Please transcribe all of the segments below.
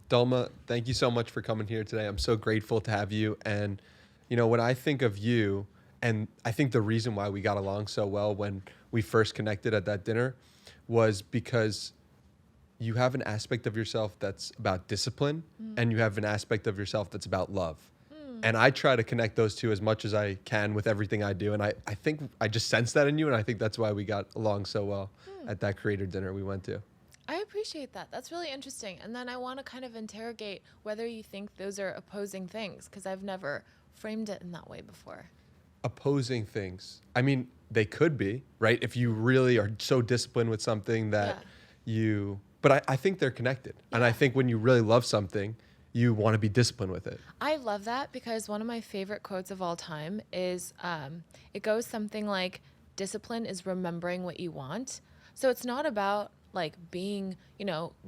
Dulma, thank you so much for coming here today. I'm so grateful to have you. And, you know, when I think of you, and I think the reason why we got along so well when we first connected at that dinner was because you have an aspect of yourself that's about discipline and you have an aspect of yourself that's about love. And I try to connect those two as much as I can with everything I do. And I think I just sense that in you. And I think that's why we got along so well at that creator dinner we went to. I appreciate that. That's really interesting. And then I want to kind of interrogate whether you think those are opposing things, because I've never framed it in that way before. Opposing things. I mean, they could be, right? If you really are so disciplined with something that but I think they're connected. And I think when you really love something, you want to be disciplined with it. I love that because one of my favorite quotes of all time is, it goes something like, discipline is remembering what you want. So it's not about like being,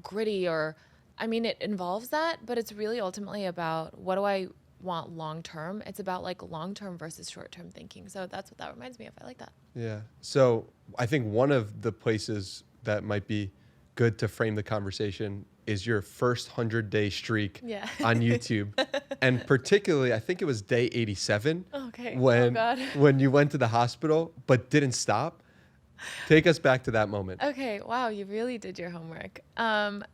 gritty it involves that, but it's really ultimately about what do I want long-term. It's about like long-term versus short-term thinking. So that's what that reminds me of. I like that. Yeah. So I think one of the places that might be good to frame the conversation is your first 100-day streak on YouTube. And particularly, I think it was day 87 when you went to the hospital but didn't stop. Take us back to that moment. Okay, wow, you really did your homework.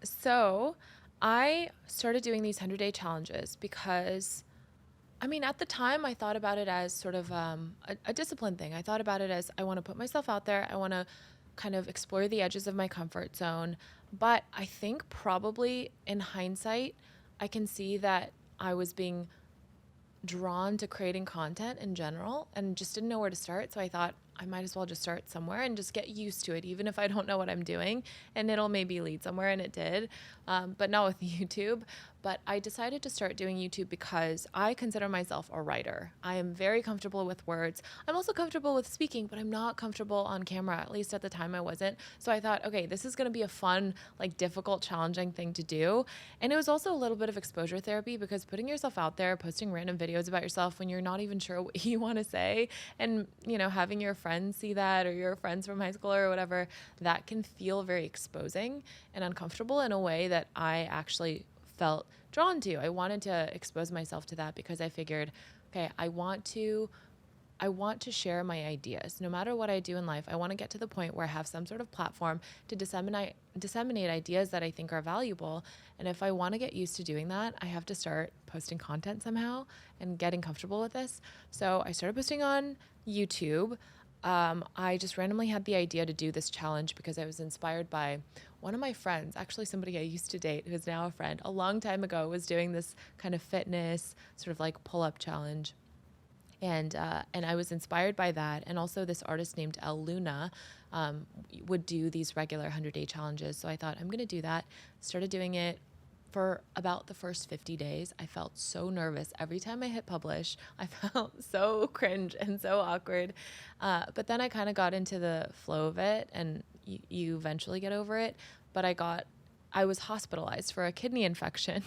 So I started doing these 100-day challenges because, at the time I thought about it as sort of a discipline thing. I thought about it as I want to put myself out there. I want to kind of explore the edges of my comfort zone. But I think probably in hindsight, I can see that I was being drawn to creating content in general and just didn't know where to start. So I thought I might as well just start somewhere and just get used to it, even if I don't know what I'm doing, and it'll maybe lead somewhere, and it did, but not with YouTube. But I decided to start doing YouTube because I consider myself a writer. I am very comfortable with words. I'm also comfortable with speaking, but I'm not comfortable on camera. At least at the time I wasn't. So I thought, okay, this is going to be a fun, difficult, challenging thing to do. And it was also a little bit of exposure therapy because putting yourself out there, posting random videos about yourself when you're not even sure what you want to say, and, having your friends see that, or your friends from high school or whatever, that can feel very exposing and uncomfortable in a way that I actually felt drawn to. I wanted to expose myself to that because I figured, okay, I want to share my ideas. No matter what I do in life, I want to get to the point where I have some sort of platform to disseminate ideas that I think are valuable. And if I want to get used to doing that, I have to start posting content somehow and getting comfortable with this. So I started posting on YouTube. I just randomly had the idea to do this challenge because I was inspired by one of my friends, actually somebody I used to date who's now a friend, a long time ago was doing this kind of fitness sort of like pull-up challenge. And I was inspired by that. And also this artist named El Luna would do these regular 100-day challenges. So I thought, I'm going to do that. Started doing it for about the first 50 days. I felt so nervous. Every time I hit publish, I felt so cringe and so awkward. But then I kind of got into the flow of it, and you eventually get over it. But I was hospitalized for a kidney infection.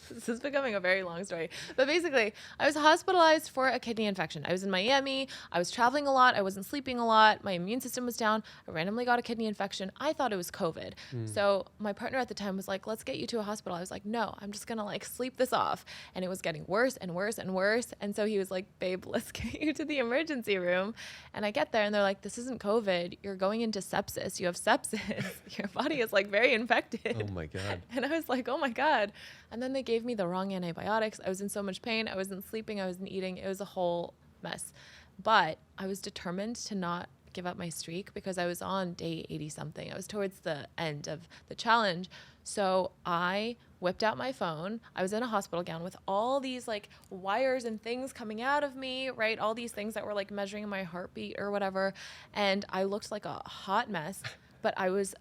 This is becoming a very long story. But basically, I was hospitalized for a kidney infection. I was in Miami. I was traveling a lot. I wasn't sleeping a lot. My immune system was down. I randomly got a kidney infection. I thought it was COVID. So my partner at the time was like, let's get you to a hospital. I was like, no, I'm just going to sleep this off. And it was getting worse and worse and worse. And so he was like, babe, let's get you to the emergency room. And I get there and they're like, this isn't COVID. You're going into sepsis. You have sepsis. Your body is very infected. Oh my God. And I was like, oh my God. And then they gave me the wrong antibiotics. I was in so much pain. I wasn't sleeping. I wasn't eating. It was a whole mess. But I was determined to not give up my streak because I was on day 80 something. I was towards the end of the challenge. So I whipped out my phone. I was in a hospital gown with all these wires and things coming out of me, right? All these things that were measuring my heartbeat or whatever. And I looked like a hot mess, but I was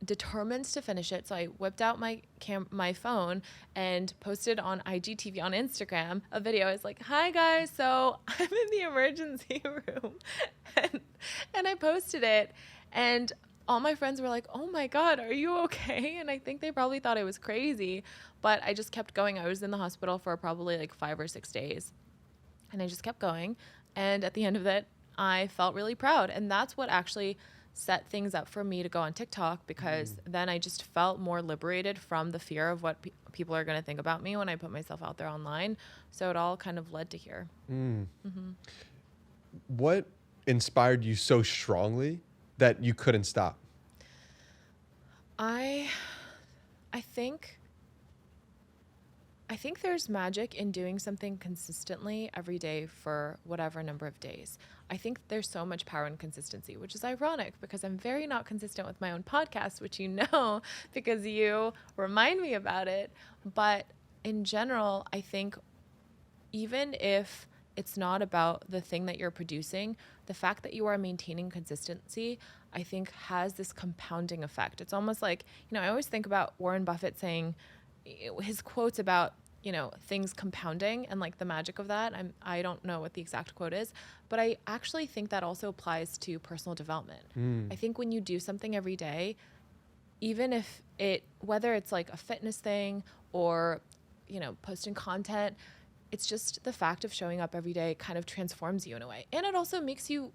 determined to finish it. So I whipped out my phone and posted on IGTV on Instagram a video. I was like, hi guys, so I'm in the emergency room. And I posted it, and all my friends were like, oh my God, are you okay? And I think they probably thought I was crazy, but I just kept going. I was in the hospital for probably 5 or 6 days, and I just kept going. And at the end of it, I felt really proud. And that's what actually set things up for me to go on TikTok, because then I just felt more liberated from the fear of what people are going to think about me when I put myself out there online. So it all kind of led to here. What inspired you so strongly that you couldn't stop? I think there's magic in doing something consistently every day for whatever number of days. I think there's so much power in consistency, which is ironic because I'm very not consistent with my own podcast, which you know because you remind me about it. But in general, I think even if it's not about the thing that you're producing, the fact that you are maintaining consistency, I think has this compounding effect. It's almost like, I always think about Warren Buffett saying his quotes about, things compounding and like the magic of that. I don't know what the exact quote is, but I actually think that also applies to personal development. I think when you do something every day, even if whether it's like a fitness thing or, posting content, it's just the fact of showing up every day kind of transforms you in a way. And it also makes you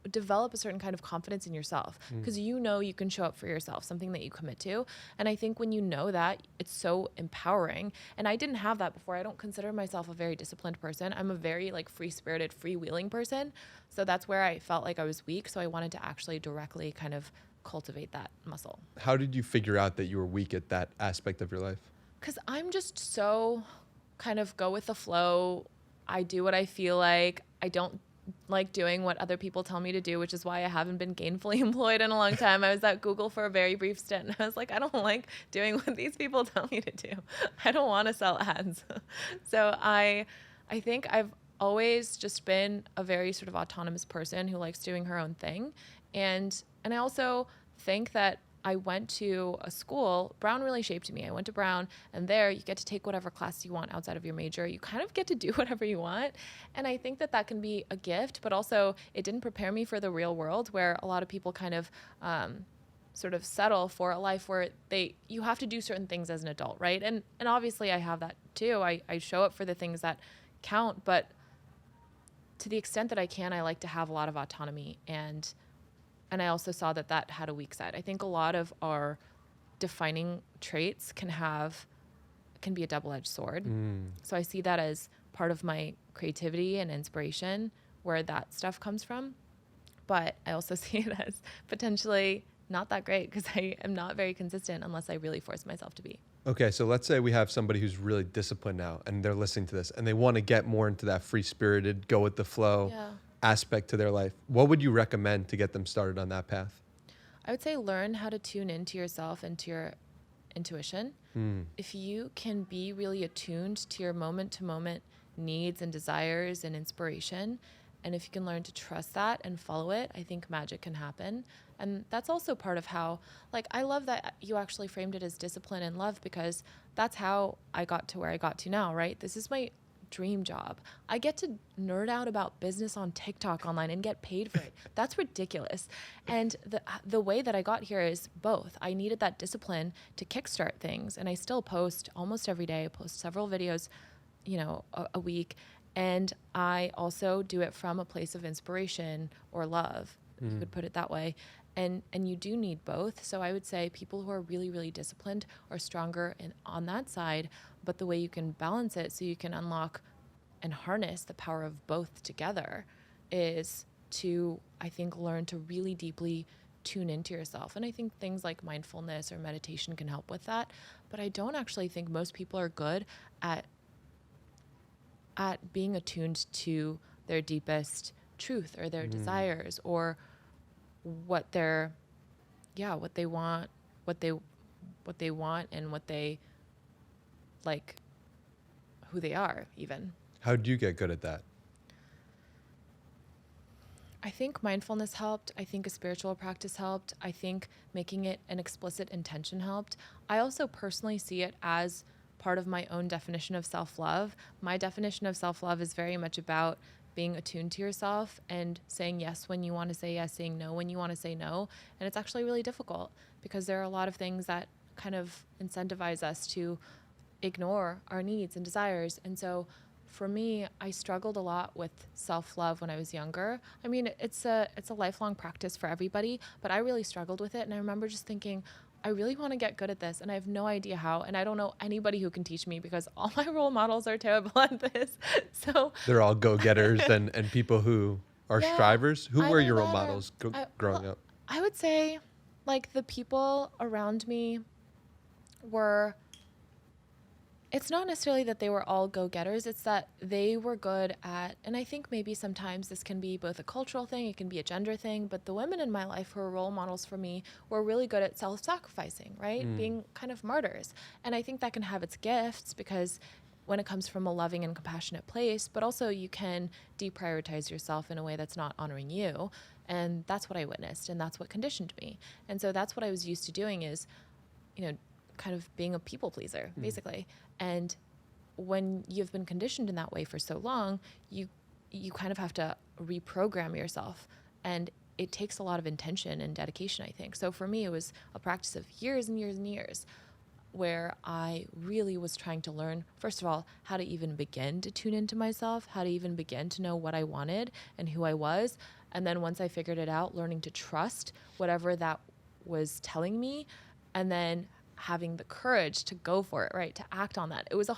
develop a certain kind of confidence in yourself because you can show up for yourself, something that you commit to. And I think when you know that, it's so empowering. And I didn't have that before. I don't consider myself a very disciplined person. I'm a very like free-spirited, freewheeling person. So that's where I felt like I was weak. So I wanted to actually directly kind of cultivate that muscle. How did you figure out that you were weak at that aspect of your life? Because I'm just so kind of go with the flow. I do what I feel like. I don't like doing what other people tell me to do, which is why I haven't been gainfully employed in a long time. I was at Google for a very brief stint and I was like, I don't like doing what these people tell me to do. I don't want to sell ads. So I think I've always just been a very sort of autonomous person who likes doing her own thing. And I also think that I went to a school, Brown really shaped me. I went to Brown, and there you get to take whatever class you want outside of your major. You kind of get to do whatever you want. And I think that can be a gift, but also it didn't prepare me for the real world where a lot of people kind of sort of settle for a life where you have to do certain things as an adult, right? And obviously I have that too. I show up for the things that count, but to the extent that I can, I like to have a lot of autonomy. And I also saw that had a weak side. I think a lot of our defining traits can be a double-edged sword. So I see that as part of my creativity and inspiration, where that stuff comes from. But I also see it as potentially not that great because I am not very consistent unless I really force myself to be. Okay, so let's say we have somebody who's really disciplined now and they're listening to this and they want to get more into that free-spirited, go with the flow aspect to their life. What would you recommend to get them started on that path? I would say learn how to tune into yourself and to your intuition. If you can be really attuned to your moment-to-moment needs and desires and inspiration, and if you can learn to trust that and follow it, I think magic can happen. And that's also part of how, I love that you actually framed it as discipline and love, because that's how I got to where I got to now, right? This is my dream job. I get to nerd out about business on TikTok online and get paid for it. That's ridiculous. And the way that I got here is both. I needed that discipline to kickstart things, and I still post almost every day. I post several videos, a week, and I also do it from a place of inspiration or love, if you could put it that way. And you do need both. So I would say people who are really, really disciplined are stronger on that side, but the way you can balance it so you can unlock and harness the power of both together is to, I think, learn to really deeply tune into yourself. And I think things like mindfulness or meditation can help with that. But I don't actually think most people are good at being attuned to their deepest truth or their desires or what they want and what they like, who they are even. How did you get good at that? I think mindfulness helped. I think a spiritual practice helped. I think making it an explicit intention helped. I also personally see it as part of my own definition of self-love. My definition of self-love is very much about being attuned to yourself and saying yes when you want to say yes, saying no when you want to say no. And it's actually really difficult because there are a lot of things that kind of incentivize us to ignore our needs and desires. And so for me, I struggled a lot with self-love when I was younger. I mean, it's a lifelong practice for everybody, but I really struggled with it. And I remember just thinking, I really want to get good at this, and I have no idea how, and I don't know anybody who can teach me because all my role models are terrible at this. So They're all go-getters and people who are yeah, strivers. Who were either your role that or models growing up? I would say like the people around me were, it's not necessarily that they were all go-getters, it's that they were good at, and I think maybe sometimes this can be both a cultural thing, it can be a gender thing, but the women in my life who were role models for me were really good at self-sacrificing, right? Being kind of martyrs. And I think that can have its gifts because when it comes from a loving and compassionate place, but also you can deprioritize yourself in a way that's not honoring you. And that's what I witnessed, and that's what conditioned me. And so that's what I was used to doing is, kind of being a people pleaser, basically. And when you've been conditioned in that way for so long, you kind of have to reprogram yourself. And it takes a lot of intention and dedication, I think. So for me, it was a practice of years and years and years where I really was trying to learn, first of all, how to even begin to tune into myself, how to even begin to know what I wanted and who I was. And then once I figured it out, learning to trust whatever that was telling me, and then having the courage to go for it, right? To act on that. It was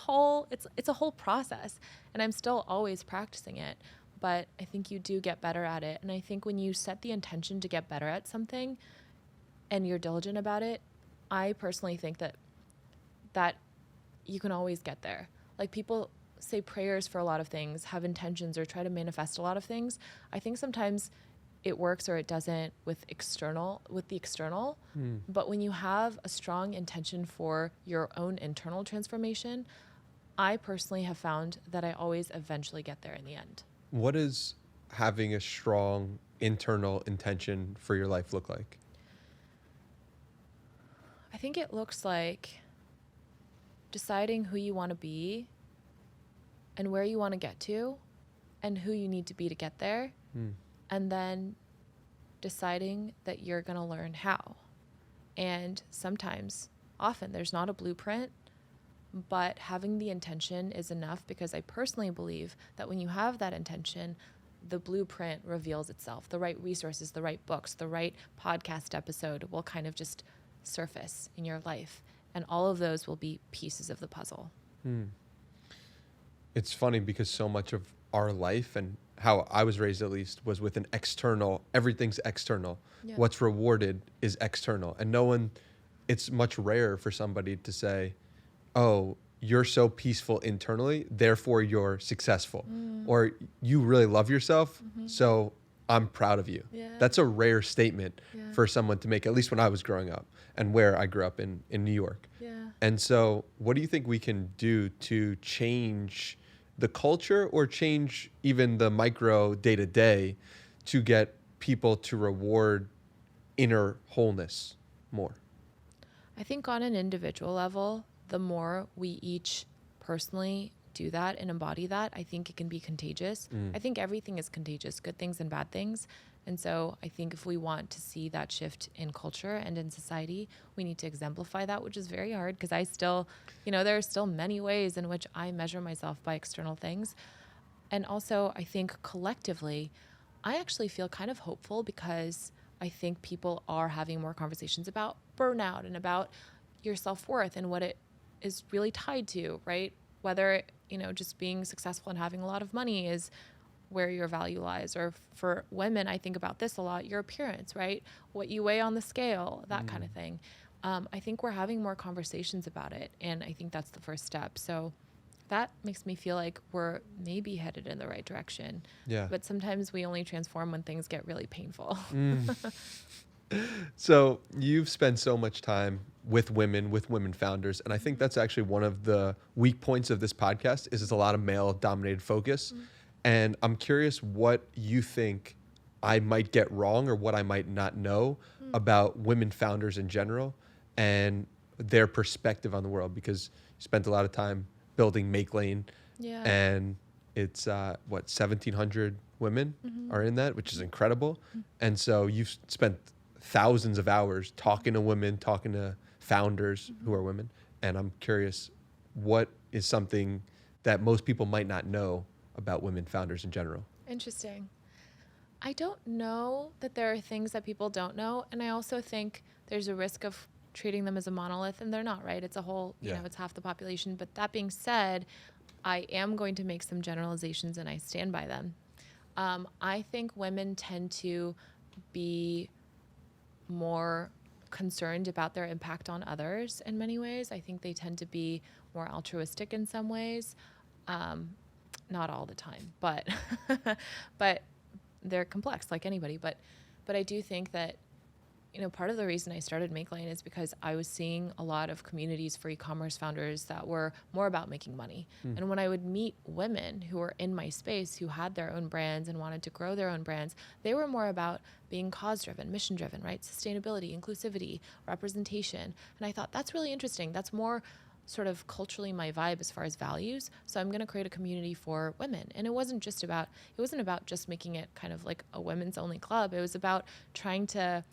it's a whole process, and I'm still always practicing it, but I think you do get better at it. And I think when you set the intention to get better at something and you're diligent about it, I personally think that you can always get there. Like people say prayers for a lot of things, have intentions, or try to manifest a lot of things. I think sometimes it works or it doesn't with the external. But when you have a strong intention for your own internal transformation, I personally have found that I always eventually get there in the end. What does having a strong internal intention for your life look like? I think it looks like deciding who you want to be and where you want to get to and who you need to be to get there. And then deciding that you're going to learn how. And often there's not a blueprint, but having the intention is enough, because I personally believe that when you have that intention, the blueprint reveals itself. The right resources, the right books, the right podcast episode will kind of just surface in your life. And all of those will be pieces of the puzzle. It's funny because so much of our life, and how I was raised at least, was with an external, everything's external. Yeah. What's rewarded is external. And it's much rarer for somebody to say, oh, you're so peaceful internally, therefore you're successful. Or you really love yourself, so I'm proud of you. Yeah. That's a rare statement for someone to make, at least when I was growing up and where I grew up in New York. Yeah. And so what do you think we can do to change the culture, or change even the micro day-to-day, to get people to reward inner wholeness more? I think on an individual level, the more we each personally do that and embody that, I think it can be contagious. I think everything is contagious, good things and bad things. And so I think if we want to see that shift in culture and in society, we need to exemplify that, which is very hard because I still, there are still many ways in which I measure myself by external things. And also I think collectively, I actually feel kind of hopeful because I think people are having more conversations about burnout and about your self-worth and what it is really tied to, right? Whether, just being successful and having a lot of money is where your value lies. Or for women, I think about this a lot, your appearance, right? What you weigh on the scale, that kind of thing. I think we're having more conversations about it. And I think that's the first step. So that makes me feel like we're maybe headed in the right direction. Yeah. But sometimes we only transform when things get really painful. So you've spent so much time with women founders. And I think that's actually one of the weak points of this podcast is it's a lot of male dominated focus. And I'm curious what you think I might get wrong or what I might not know about women founders in general and their perspective on the world, because you spent a lot of time building Make Lane. Yeah. And it's 1,700 women are in that, which is incredible. And so you've spent thousands of hours talking to women, talking to founders who are women. And I'm curious, what is something that most people might not know about women founders in general? Interesting. I don't know that there are things that people don't know. And I also think there's a risk of treating them as a monolith, and they're not, right? It's a whole, you know, it's half the population. But that being said, I am going to make some generalizations and I stand by them. I think women tend to be more concerned about their impact on others in many ways. I think they tend to be more altruistic in some ways. Not all the time, but but they're complex like anybody. But I do think that, you know, part of the reason I started Make Lane is because I was seeing a lot of communities for e-commerce founders that were more about making money. And when I would meet women who were in my space who had their own brands and wanted to grow their own brands, they were more about being cause-driven, mission-driven, right? Sustainability, inclusivity, representation. And I thought that's really interesting. That's more sort of culturally my vibe as far as values. So I'm going to create a community for women. And it wasn't about just making it kind of like a women's only club. It was about trying to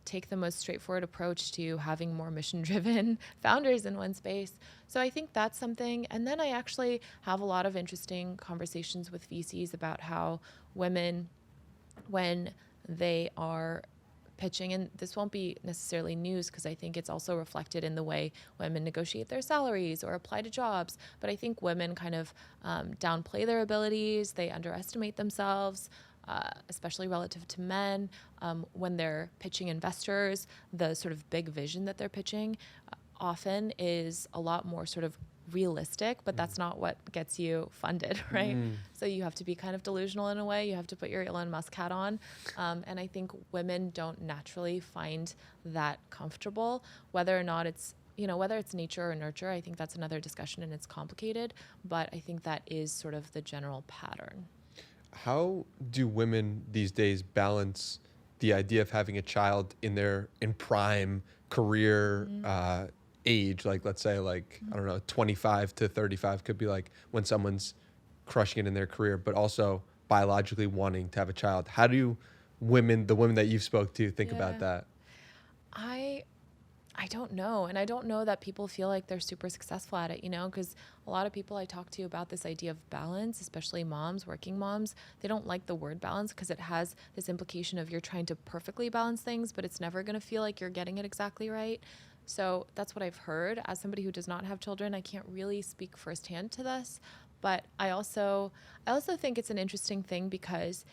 take the most straightforward approach to having more mission-driven founders in one space. So I think that's something. And then I actually have a lot of interesting conversations with VCs about how women, when they are pitching, and this won't be necessarily news because I think it's also reflected in the way women negotiate their salaries or apply to jobs. But I think women kind of downplay their abilities. They underestimate themselves. Especially relative to men, when they're pitching investors, the sort of big vision that they're pitching often is a lot more sort of realistic, but that's not what gets you funded, right? So you have to be kind of delusional in a way. You have to put your Elon Musk hat on. And I think women don't naturally find that comfortable, whether or not it's, you know, whether it's nature or nurture. I think that's another discussion and it's complicated, but I think that is sort of the general pattern. How do women these days balance the idea of having a child in prime career age? Like, let's say, like, I don't know, 25 to 35 could be like when someone's crushing it in their career, but also biologically wanting to have a child. How do the women that you've spoke to think about that? I don't know. And I don't know that people feel like they're super successful at it, you know, because a lot of people I talk to about this idea of balance, especially moms, working moms, they don't like the word balance because it has this implication of you're trying to perfectly balance things, but it's never going to feel like you're getting it exactly right. So that's what I've heard. As somebody who does not have children, I can't really speak firsthand to this, but I also think it's an interesting thing because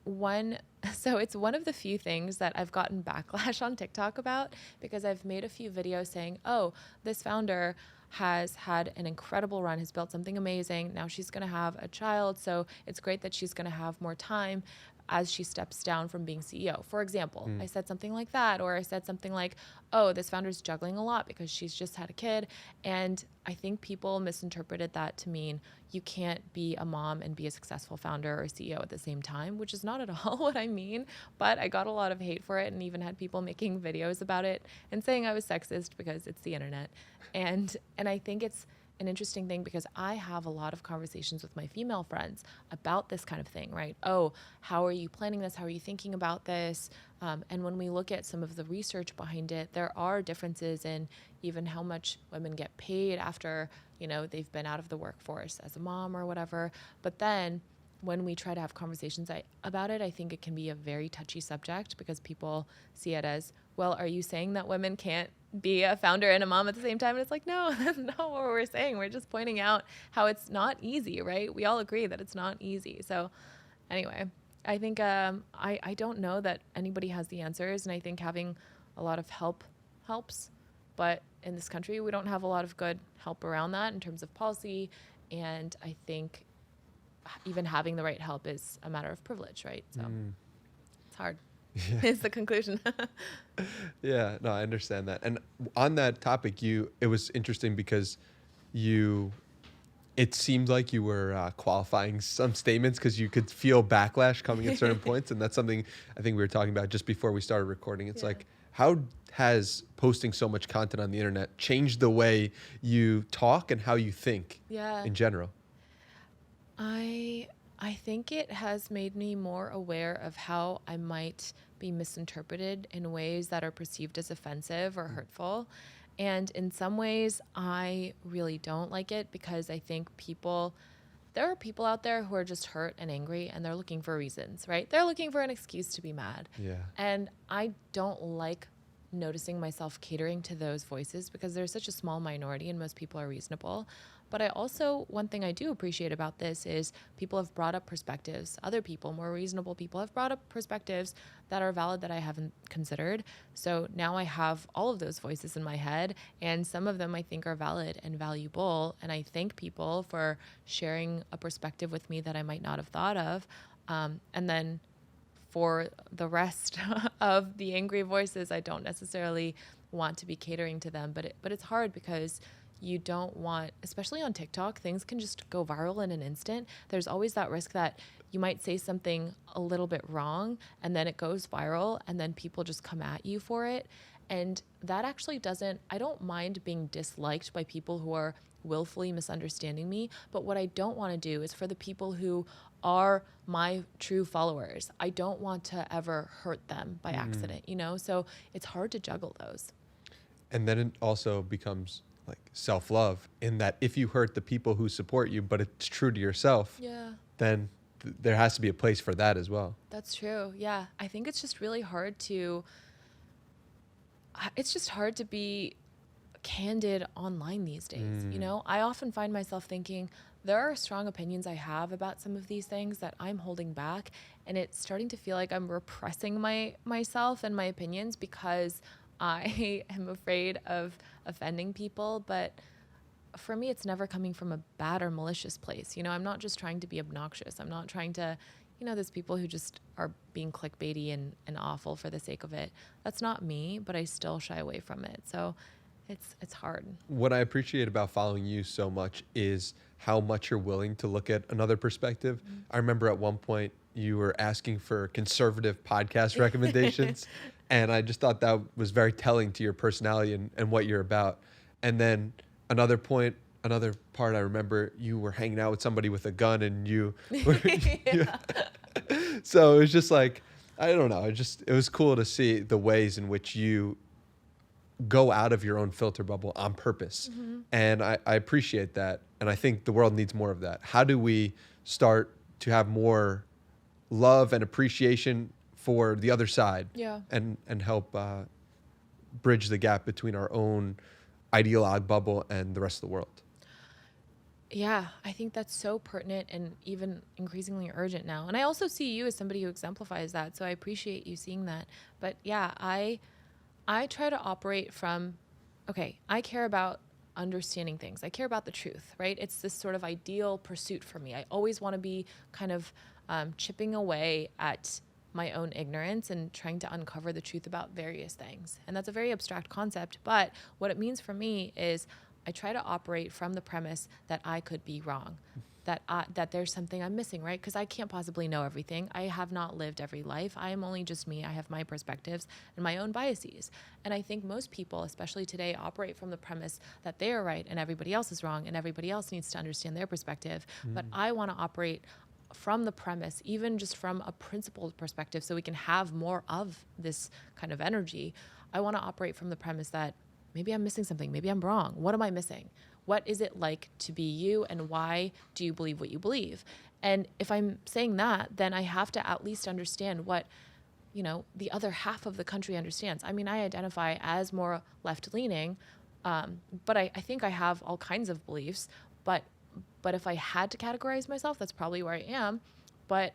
it's one of the few things that I've gotten backlash on TikTok about, because I've made a few videos saying, oh, this founder has had an incredible run, has built something amazing. Now she's going to have a child. So it's great that she's going to have more time as she steps down from being CEO. For example, I said something like that, or I said something like, oh, this founder's juggling a lot because she's just had a kid. And I think people misinterpreted that to mean you can't be a mom and be a successful founder or CEO at the same time, which is not at all what I mean. But I got a lot of hate for it and even had people making videos about it and saying I was sexist because it's the internet. And I think it's an interesting thing because I have a lot of conversations with my female friends about this kind of thing, right? Oh, how are you planning this? How are you thinking about this? And when we look at some of the research behind it, there are differences in even how much women get paid after, you know, they've been out of the workforce as a mom or whatever. But then when we try to have conversations about it, I think it can be a very touchy subject because people see it as, well, are you saying that women can't be a founder and a mom at the same time? And it's like, no, that's not what we're saying. We're just pointing out how it's not easy, right? We all agree that it's not easy. So anyway, I think I don't know that anybody has the answers. And I think having a lot of help helps. But in this country, we don't have a lot of good help around that in terms of policy. And I think even having the right help is a matter of privilege, right? So it's hard. Yeah. Is the conclusion. Yeah, no, I understand that. And on that topic, it was interesting because it seemed like you were qualifying some statements because you could feel backlash coming at certain points. And that's something I think we were talking about just before we started recording. It's like, how has posting so much content on the internet changed the way you talk and how you think in general? I think it has made me more aware of how I might be misinterpreted in ways that are perceived as offensive or hurtful. And in some ways, I really don't like it because I think there are people out there who are just hurt and angry and they're looking for reasons, right? They're looking for an excuse to be mad. Yeah. And I don't like noticing myself catering to those voices because there's such a small minority and most people are reasonable. But I also, one thing I do appreciate about this is people have brought up perspectives. Other people, more reasonable people, have brought up perspectives that are valid that I haven't considered. So now I have all of those voices in my head, and some of them I think are valid and valuable. And I thank people for sharing a perspective with me that I might not have thought of. And then for the rest of the angry voices, I don't necessarily want to be catering to them. But it's hard because you don't want, especially on TikTok, things can just go viral in an instant. There's always that risk that you might say something a little bit wrong and then it goes viral and then people just come at you for it. And that actually I don't mind being disliked by people who are willfully misunderstanding me. But what I don't want to do is for the people who are my true followers, I don't want to ever hurt them by accident, So it's hard to juggle those. And then it also becomes like self-love in that if you hurt the people who support you, but it's true to yourself, then there has to be a place for that as well. That's true. Yeah. I think it's just really hard to be candid online these days. I often find myself thinking there are strong opinions I have about some of these things that I'm holding back, and it's starting to feel like I'm repressing myself and my opinions because I am afraid of offending people. But for me, it's never coming from a bad or malicious place. I'm not just trying to be obnoxious. I'm not trying to, there's people who just are being clickbaity and awful for the sake of it. That's not me, but I still shy away from it. So it's hard. What I appreciate about following you so much is how much you're willing to look at another perspective. Mm-hmm. I remember at one point you were asking for conservative podcast recommendations. And I just thought that was very telling to your personality and what you're about. And then another part I remember you were hanging out with somebody with a gun and you were, so it was just like, I don't know. It was cool to see the ways in which you go out of your own filter bubble on purpose. Mm-hmm. And I appreciate that. And I think the world needs more of that. How do we start to have more love and appreciation for the other side, and help bridge the gap between our own ideologue bubble and the rest of the world? Yeah, I think that's so pertinent and even increasingly urgent now. And I also see you as somebody who exemplifies that, so I appreciate you seeing that. But yeah, I try to operate from, I care about understanding things. I care about the truth, right? It's this sort of ideal pursuit for me. I always want to be kind of chipping away at my own ignorance and trying to uncover the truth about various things. And that's a very abstract concept, but what it means for me is I try to operate from the premise that I could be wrong, that there's something I'm missing, right? Because I can't possibly know everything. I have not lived every life. I am only just me. I have my perspectives and my own biases. And I think most people, especially today, operate from the premise that they are right and everybody else is wrong and everybody else needs to understand their perspective. But I want to operate from the premise, even just from a principled perspective, so we can have more of this kind of energy. I want to operate from the premise that maybe I'm missing something. Maybe I'm wrong. What am I missing? What is it like to be you, and why do you believe what you believe? And if I'm saying that, then I have to at least understand what, the other half of the country understands. I mean, I identify as more left-leaning, but I think I have all kinds of beliefs, but if I had to categorize myself, that's probably where I am. But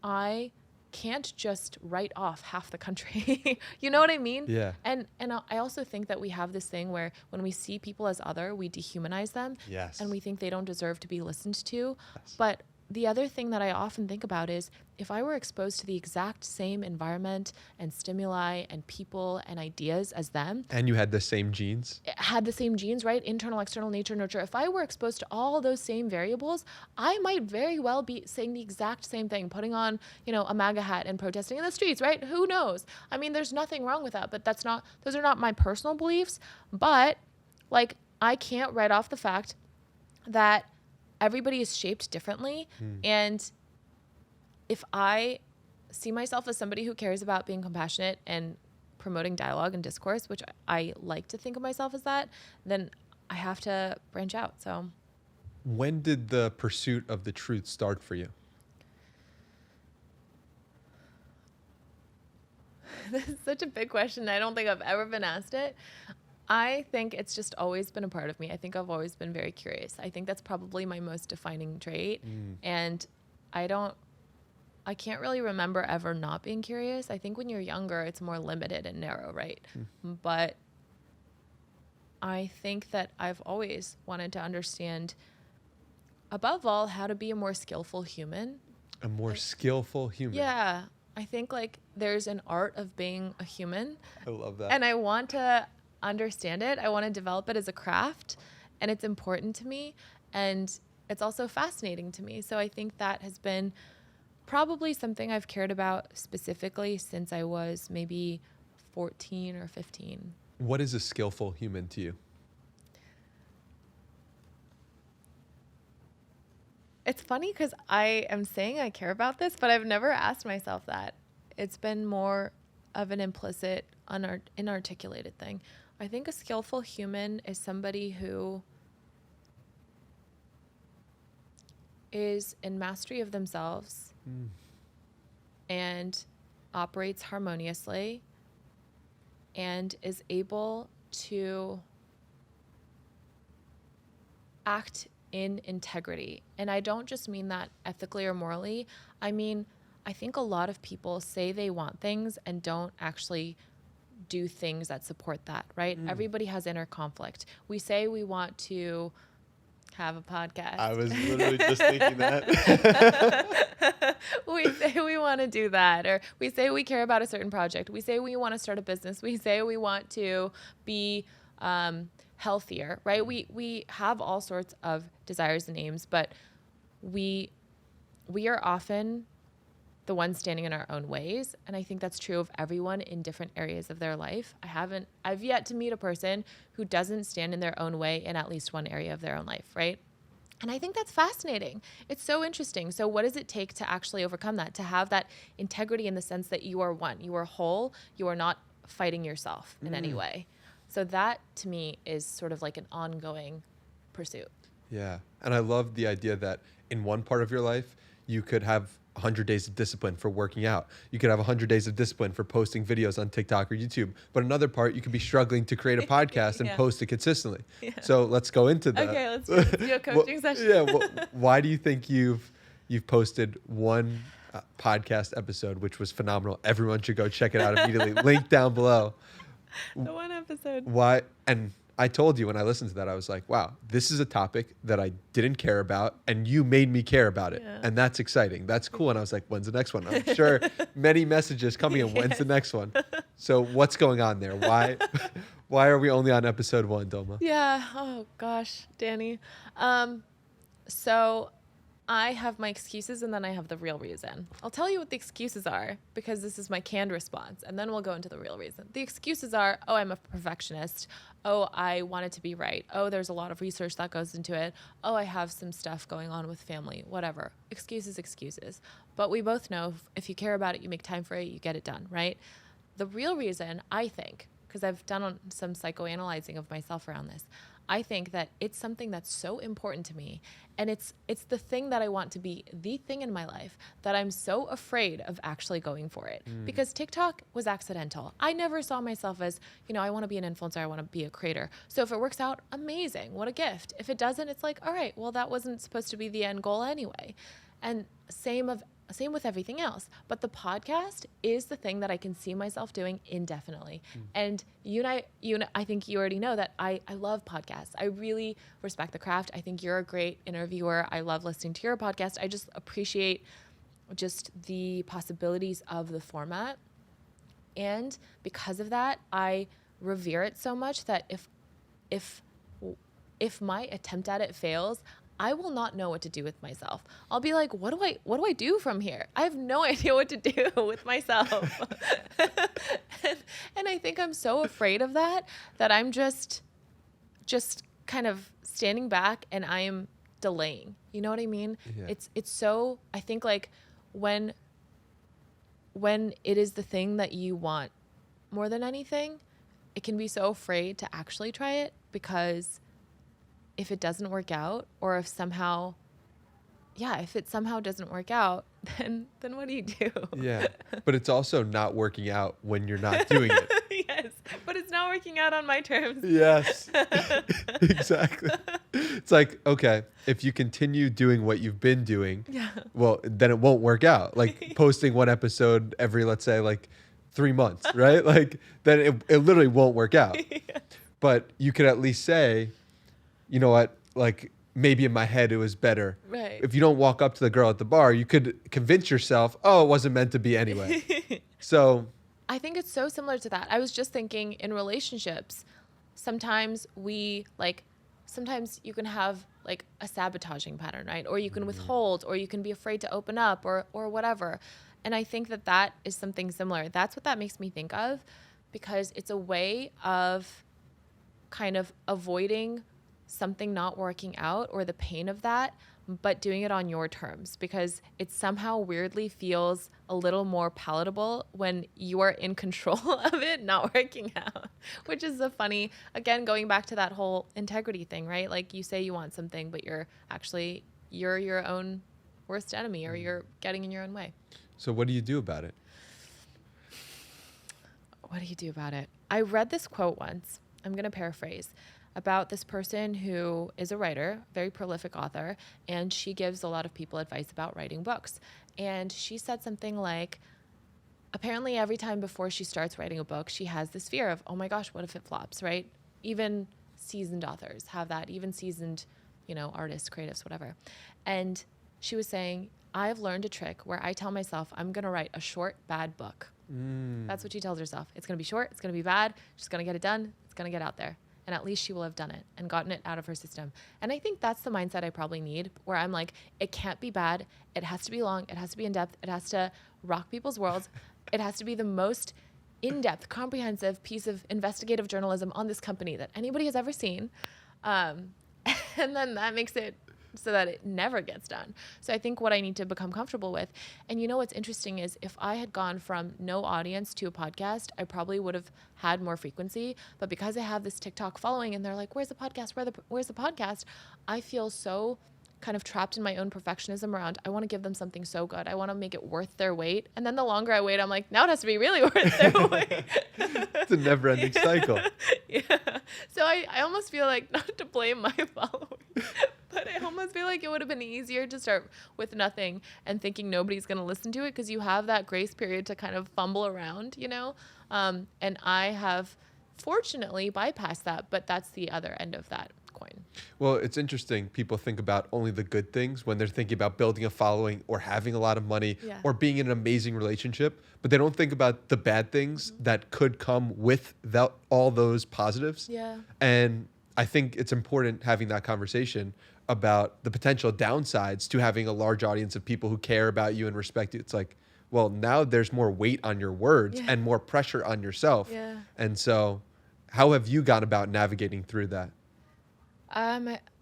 I can't just write off half the country. You know what I mean? Yeah. And I also think that we have this thing where when we see people as other, we dehumanize them. Yes. And we think they don't deserve to be listened to. Yes. But the other thing that I often think about is if I were exposed to the exact same environment and stimuli and people and ideas as them. And you had the same genes? Had the same genes, right? Internal, external, nature, nurture. If I were exposed to all those same variables, I might very well be saying the exact same thing, putting on, a MAGA hat and protesting in the streets, right? Who knows? I mean, there's nothing wrong with that, but those are not my personal beliefs. But I can't write off the fact that everybody is shaped differently. And if I see myself as somebody who cares about being compassionate and promoting dialogue and discourse, which I like to think of myself as that, then I have to branch out. So When did the pursuit of the truth start for you? this is such a big question. I don't think I've ever been asked it. I think it's just always been a part of me. I think I've always been very curious. I think that's probably my most defining trait. And I can't really remember ever not being curious. I think when you're younger, it's more limited and narrow, right? But I think that I've always wanted to understand, above all, how to be a more skillful human. A more skillful human. Yeah. I think like there's an art of being a human. I love that. And I want to understand it. I want to develop it as a craft, and it's important to me, and it's also fascinating to me. So I think that has been probably something I've cared about specifically since I was maybe 14 or 15. What is a skillful human to you? It's funny because I am saying I care about this, but I've never asked myself that. It's been more of an implicit, inarticulated thing. I think a skillful human is somebody who is in mastery of themselves and operates harmoniously and is able to act in integrity. And I don't just mean that ethically or morally. I mean, I think a lot of people say they want things and don't actually do things that support that, right? Everybody has inner conflict. We say we want to have a podcast. I was literally just thinking that. We say we want to do that, or we say we care about a certain project. We say we want to start a business. We say we want to be healthier, right? We have all sorts of desires and aims, but we are often the ones standing in our own ways. And I think that's true of everyone in different areas of their life. I've yet to meet a person who doesn't stand in their own way in at least one area of their own life, right? And I think that's fascinating. It's so interesting. So what does it take to actually overcome that, to have that integrity in the sense that you are one, you are whole, you are not fighting yourself in any way? So that to me is sort of like an ongoing pursuit. Yeah. And I love the idea that in one part of your life, you could have 100 days of discipline for working out. You could have 100 days of discipline for posting videos on TikTok or YouTube. But another part, you could be struggling to create a podcast and post it consistently. Yeah. So let's go into that. Okay, let's do a coaching session. Yeah. Well, why do you think you've posted one podcast episode, which was phenomenal? Everyone should go check it out immediately. Link down below. The one episode. Why? And I told you when I listened to that, I was like, wow, this is a topic that I didn't care about, and you made me care about it. Yeah. And that's exciting. That's cool. And I was like, when's the next one? I'm sure many messages coming in. When's the next one? So what's going on there? Why are we only on episode 1, Dulma? Yeah. Oh, gosh, Danny. So I have my excuses and then I have the real reason. I'll tell you what the excuses are because this is my canned response, and then we'll go into the real reason. The excuses are, oh, I'm a perfectionist. Oh, I want it to be right. Oh, there's a lot of research that goes into it. Oh, I have some stuff going on with family, whatever. Excuses. But we both know if you care about it, you make time for it, you get it done, right? The real reason, I think, because I've done some psychoanalyzing of myself around this, I think that it's something that's so important to me, and it's the thing that I want to be the thing in my life that I'm so afraid of actually going for it. Because TikTok was accidental. I never saw myself as, I want to be an influencer, I want to be a creator. So if it works out, amazing, what a gift. If it doesn't, it's like, all right, well, that wasn't supposed to be the end goal anyway. And same with everything else. But the podcast is the thing that I can see myself doing indefinitely. And you and I think you already know that I love podcasts. I really respect the craft. I think you're a great interviewer. I love listening to your podcast. I just appreciate just the possibilities of the format. And because of that, I revere it so much that if my attempt at it fails, I will not know what to do with myself. I'll be like, what do I do from here? I have no idea what to do with myself. and I think I'm so afraid of that I'm just kind of standing back and I am delaying. You know what I mean? Yeah. It's so, I think like when it is the thing that you want more than anything, it can be so afraid to actually try it, because if it doesn't work out, or if it somehow doesn't work out, then what do you do? Yeah. But it's also not working out when you're not doing it. Yes, but it's not working out on my terms. Yes. Exactly. It's like, okay, if you continue doing what you've been doing, Yeah. well, then it won't work out. Like posting one episode every, let's say, like 3 months, right? Like then it literally won't work out. Yes. But you could at least say, you know what, like maybe in my head it was better. Right. If you don't walk up to the girl at the bar, you could convince yourself, oh, it wasn't meant to be anyway. So I think it's so similar to that. I was just thinking, in relationships, sometimes sometimes you can have like a sabotaging pattern, right? Or you can withhold, or you can be afraid to open up, or whatever. And I think that is something similar. That's what that makes me think of, because it's a way of kind of avoiding something not working out, or the pain of that, but doing it on your terms, because it somehow weirdly feels a little more palatable when you are in control of it not working out, which is a funny, again, going back to that whole integrity thing, right? Like you say you want something, but you're your own worst enemy, or you're getting in your own way. So what do you do about it? What do you do about it? I read this quote once. I'm going to paraphrase, about this person who is a writer, very prolific author, and she gives a lot of people advice about writing books. And she said something like, apparently every time before she starts writing a book, she has this fear of, oh my gosh, what if it flops, right? Even seasoned authors have that, even seasoned, artists, creatives, whatever. And she was saying, I've learned a trick where I tell myself I'm going to write a short, bad book. That's what she tells herself. It's going to be short. It's going to be bad. She's going to get it done. It's going to get out there. And at least she will have done it and gotten it out of her system. And I think that's the mindset I probably need, where I'm like, it can't be bad. It has to be long. It has to be in depth. It has to rock people's worlds. It has to be the most in-depth, comprehensive piece of investigative journalism on this company that anybody has ever seen. And then that makes it so that it never gets done. So I think what I need to become comfortable with, and what's interesting is, if I had gone from no audience to a podcast, I probably would have had more frequency. But because I have this TikTok following and they're like, where's the podcast? Where's the podcast? I feel so kind of trapped in my own perfectionism around, I want to give them something so good. I want to make it worth their weight. And then the longer I wait, I'm like, now it has to be really worth their weight. It's a never ending cycle. Yeah. So I almost feel like, not to blame my followers, but I almost feel like it would have been easier to start with nothing and thinking nobody's going to listen to it, because you have that grace period to kind of fumble around, and I have fortunately bypassed that, but that's the other end of that coin. Well, it's interesting. People think about only the good things when they're thinking about building a following or having a lot of money or being in an amazing relationship, but they don't think about the bad things that could come with all those positives. Yeah. And I think it's important having that conversation about the potential downsides to having a large audience of people who care about you and respect you. It's like, well, now there's more weight on your words and more pressure on yourself. Yeah. And so how have you gone about navigating through that?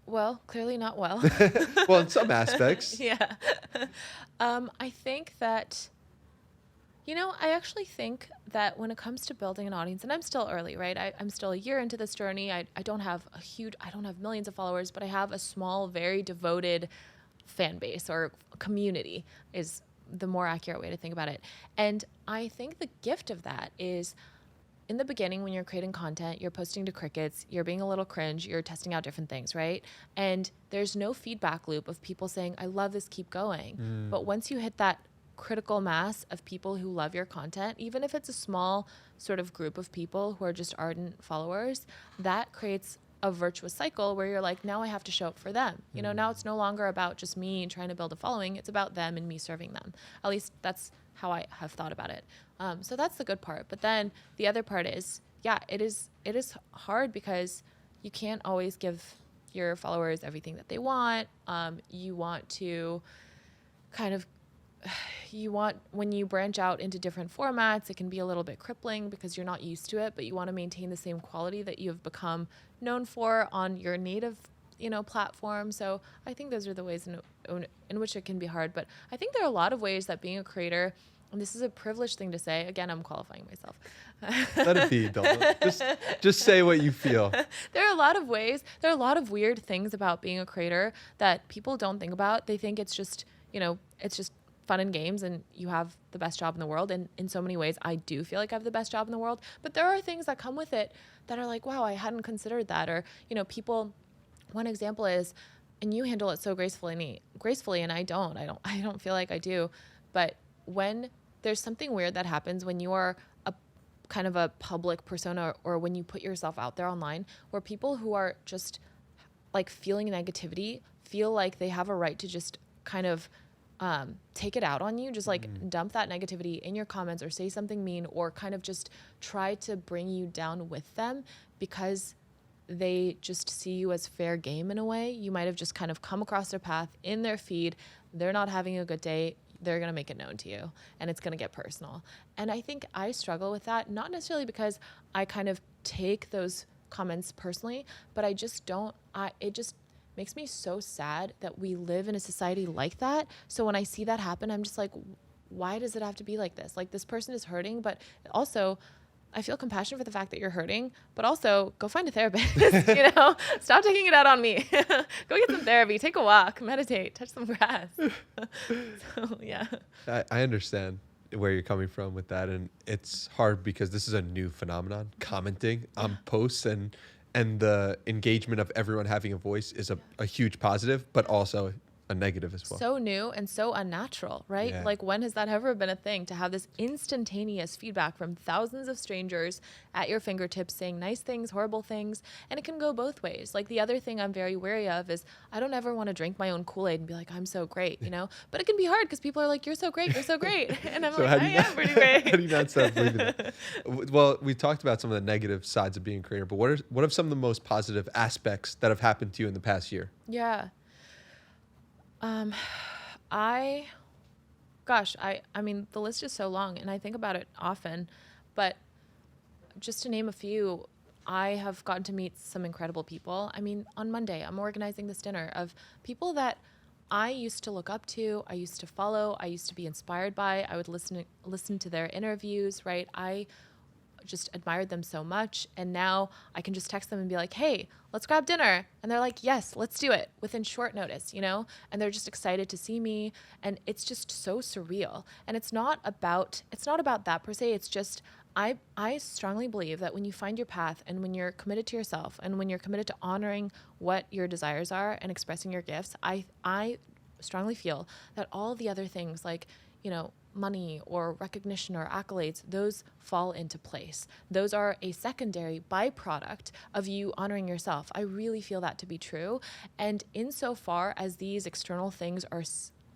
Well, clearly not well. Well, in some aspects. Yeah. I think that, I actually think that when it comes to building an audience, and I'm still early, right? I'm still a year into this journey. I don't have millions of followers, but I have a small, very devoted fan base, or community is the more accurate way to think about it. And I think the gift of that is, in the beginning, when you're creating content, you're posting to crickets, you're being a little cringe, you're testing out different things, right? And there's no feedback loop of people saying, I love this, keep going. But once you hit that critical mass of people who love your content, even if it's a small sort of group of people who are just ardent followers, that creates a virtuous cycle where you're like, now I have to show up for them. Now it's no longer about just me trying to build a following. It's about them and me serving them. At least that's how I have thought about it. So that's the good part. But then the other part is, it is hard, because you can't always give your followers everything that they want. You want to when you branch out into different formats, it can be a little bit crippling because you're not used to it, but you want to maintain the same quality that you have become known for on your native, platform. So I think those are the ways in which it can be hard. But I think there are a lot of ways that being a creator and this is a privileged thing to say. Again, I'm qualifying myself. Let it be, Dulma. Just say what you feel. There are a lot of ways. There are a lot of weird things about being a creator that people don't think about. They think it's just, it's just fun and games and you have the best job in the world. And in so many ways, I do feel like I have the best job in the world. But there are things that come with it that are like, wow, I hadn't considered that. Or, people, one example is, and you handle it so gracefully, and I don't feel like I do. But when there's something weird that happens when you are a kind of a public persona, or when you put yourself out there online, where people who are just like feeling negativity feel like they have a right to just kind of take it out on you, just like dump that negativity in your comments or say something mean or kind of just try to bring you down with them because they just see you as fair game in a way. You might have just kind of come across their path in their feed. They're not having a good day. They're going to make it known to you and it's going to get personal. And I think I struggle with that, not necessarily because I kind of take those comments personally, but I just don't, it just makes me so sad that we live in a society like that. So when I see that happen, I'm just like, why does it have to be like this? Like this person is hurting, but also I feel compassion for the fact that you're hurting, but also go find a therapist, stop taking it out on me. Go get some therapy, take a walk, meditate, touch some grass. So, yeah. I understand where you're coming from with that. And it's hard because this is a new phenomenon, commenting on posts and the engagement of everyone having a voice is a huge positive, but also a negative as well. So new and so unnatural, right? Yeah. Like when has that ever been a thing to have this instantaneous feedback from thousands of strangers at your fingertips saying nice things, horrible things, and it can go both ways. Like the other thing I'm very wary of is I don't ever want to drink my own Kool-Aid and be like, I'm so great, but it can be hard because people are like, you're so great. And I'm like, I am pretty great. How do you not stop believing that? Well, we talked about some of the negative sides of being a creator, but what are some of the most positive aspects that have happened to you in the past year? Yeah. I mean, the list is so long and I think about it often, but just to name a few, I have gotten to meet some incredible people. I mean, on Monday, I'm organizing this dinner of people that I used to look up to, I used to follow, I used to be inspired by. I would listen to their interviews, right? I just admired them so much. And now I can just text them and be like, hey, let's grab dinner. And they're like, yes, let's do it within short notice, and they're just excited to see me. And it's just so surreal. And it's not about that per se. It's just, I strongly believe that when you find your path and when you're committed to yourself and when you're committed to honoring what your desires are and expressing your gifts, I strongly feel that all the other things like, money or recognition or accolades, those fall into place. Those are a secondary byproduct of you honoring yourself. I really feel that to be true. And insofar as these external things are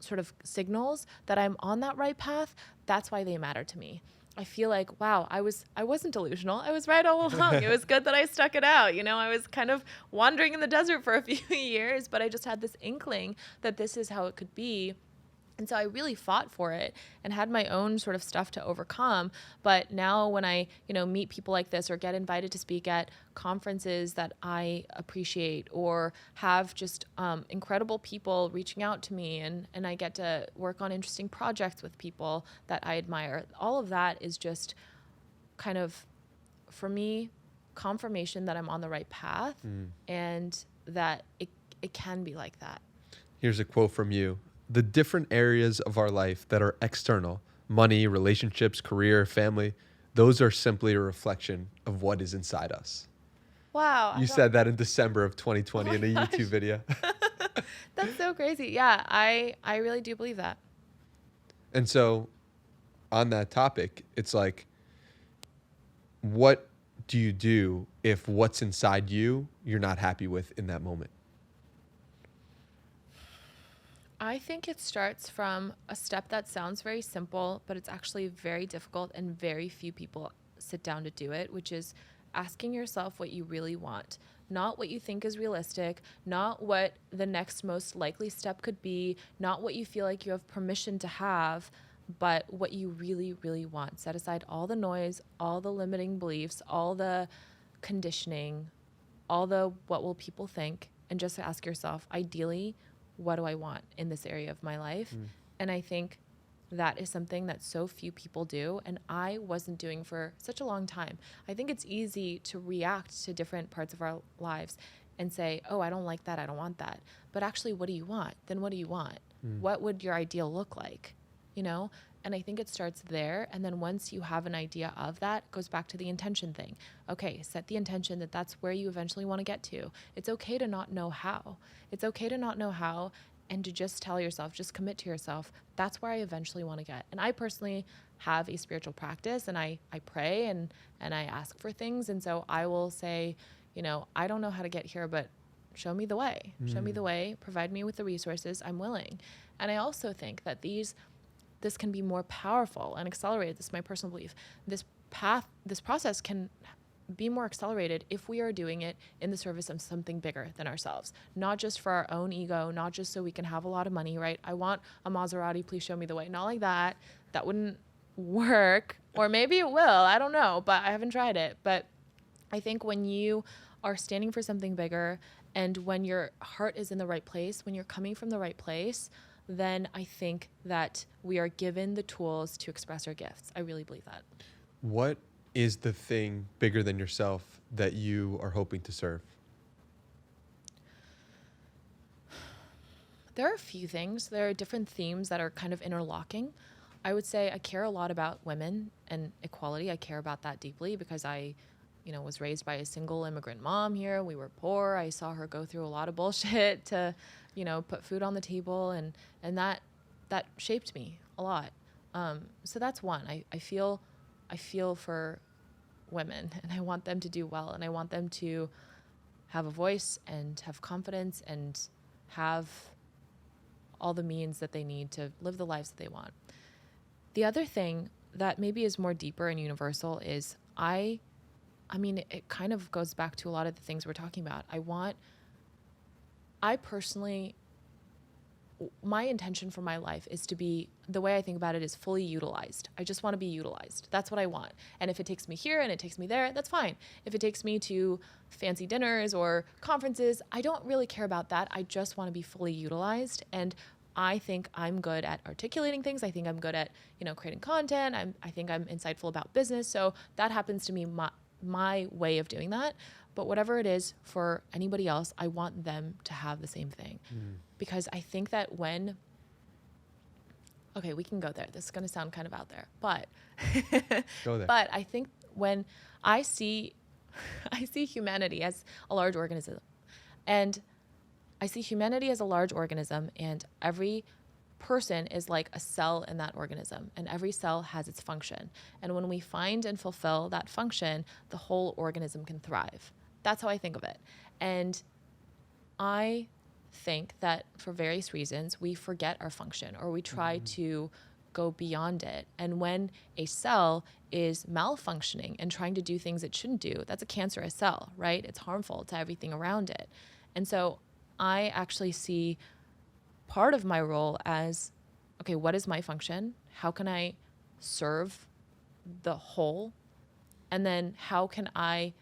sort of signals that I'm on that right path, that's why they matter to me. I feel like, wow, I wasn't delusional. I was right all along. It was good that I stuck it out. I was kind of wandering in the desert for a few years, but I just had this inkling that this is how it could be. And so I really fought for it and had my own sort of stuff to overcome. But now when I, meet people like this or get invited to speak at conferences that I appreciate or have just incredible people reaching out to me and I get to work on interesting projects with people that I admire, all of that is just kind of, for me, confirmation that I'm on the right path and that it can be like that. Here's a quote from you. The different areas of our life that are external, money, relationships, career, family, those are simply a reflection of what is inside us. Wow. You said that in December of 2020 in a YouTube video. That's so crazy. Yeah, I really do believe that. And so on that topic, it's like, what do you do if what's inside you, you're not happy with in that moment? I think it starts from a step that sounds very simple, but it's actually very difficult and very few people sit down to do it, which is asking yourself what you really want, not what you think is realistic, not what the next most likely step could be, not what you feel like you have permission to have, but what you really, really want. Set aside all the noise, all the limiting beliefs, all the conditioning, all the what will people think, and just ask yourself, ideally, what do I want in this area of my life? And I think that is something that so few people do, and I wasn't doing for such a long time. I think it's easy to react to different parts of our lives and say, oh, I don't like that, I don't want that. But actually, what do you want? Then what do you want? What would your ideal look like? You know? And I think it starts there. And then once you have an idea of that, it goes back to the intention thing. Okay, set the intention that that's where you eventually want to get to. It's okay to not know how. It's okay to not know how, and to just tell yourself, just commit to yourself, that's where I eventually want to get. And I personally have a spiritual practice, and I pray and I ask for things. And so I will say, you know, I don't know how to get here, but show me the way. Show me the way, provide me with the resources, I'm willing. And I also think that this can be more powerful and accelerated. This is my personal belief. This process can be more accelerated if we are doing it in the service of something bigger than ourselves, not just for our own ego, not just so we can have a lot of money, right? I want a Maserati, please show me the way. Not like that. That wouldn't work. Or maybe it will, I don't know, but I haven't tried it. But I think when you are standing for something bigger, and when your heart is in the right place, when you're coming from the right place, then I think that we are given the tools to express our gifts. I really believe that. What is the thing bigger than yourself that you are hoping to serve? There are a few things. There are different themes that are kind of interlocking. I would say I care a lot about women and equality. I care about that deeply because I was raised by a single immigrant mom here. We were poor. I saw her go through a lot of bullshit to, put food on the table, and that shaped me a lot. So that's one. I feel for women, and I want them to do well, and I want them to have a voice and have confidence and have all the means that they need to live the lives that they want. The other thing that maybe is more deeper and universal is it kind of goes back to a lot of the things we're talking about. I personally, my intention for my life is to be, the way I think about it is fully utilized. I just want to be utilized. That's what I want. And if it takes me here and it takes me there, that's fine. If it takes me to fancy dinners or conferences, I don't really care about that. I just want to be fully utilized. And I think I'm good at articulating things. I think I'm good at, creating content. I think I'm insightful about business. So that happens to me, my way of doing that. But whatever it is for anybody else, I want them to have the same thing. Because I think that okay, we can go there. This is going to sound kind of out there, but Go there. But I think when I see humanity as a large organism, and I see humanity as a large organism, and every person is like a cell in that organism, and every cell has its function. And when we find and fulfill that function, the whole organism can thrive. That's how I think of it. And I think that for various reasons, we forget our function, or we try to go beyond it. And when a cell is malfunctioning and trying to do things it shouldn't do, that's a cancerous cell, right? It's harmful to everything around it. And so I actually see part of my role as, okay, what is my function? How can I serve the whole? And then how can I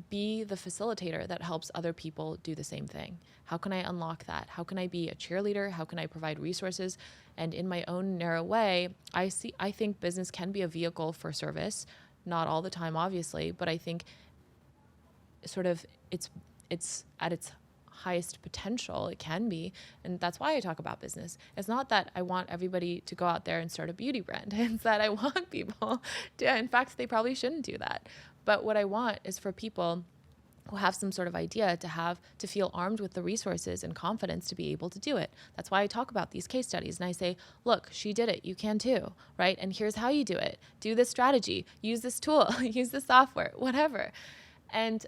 be the facilitator that helps other people do the same thing? How can I unlock that? How can I be a cheerleader? How can I provide resources? And in my own narrow way, I think business can be a vehicle for service, not all the time, obviously, but I think sort of it's at its highest potential it can be. And that's why I talk about business. It's not that I want everybody to go out there and start a beauty brand. It's that I want people to, in fact, they probably shouldn't do that. But what I want is for people who have some sort of idea to feel armed with the resources and confidence to be able to do it. That's why I talk about these case studies, and I say, look, she did it, you can too, right? And here's how you do it. Do this strategy, use this tool, use this software, whatever. And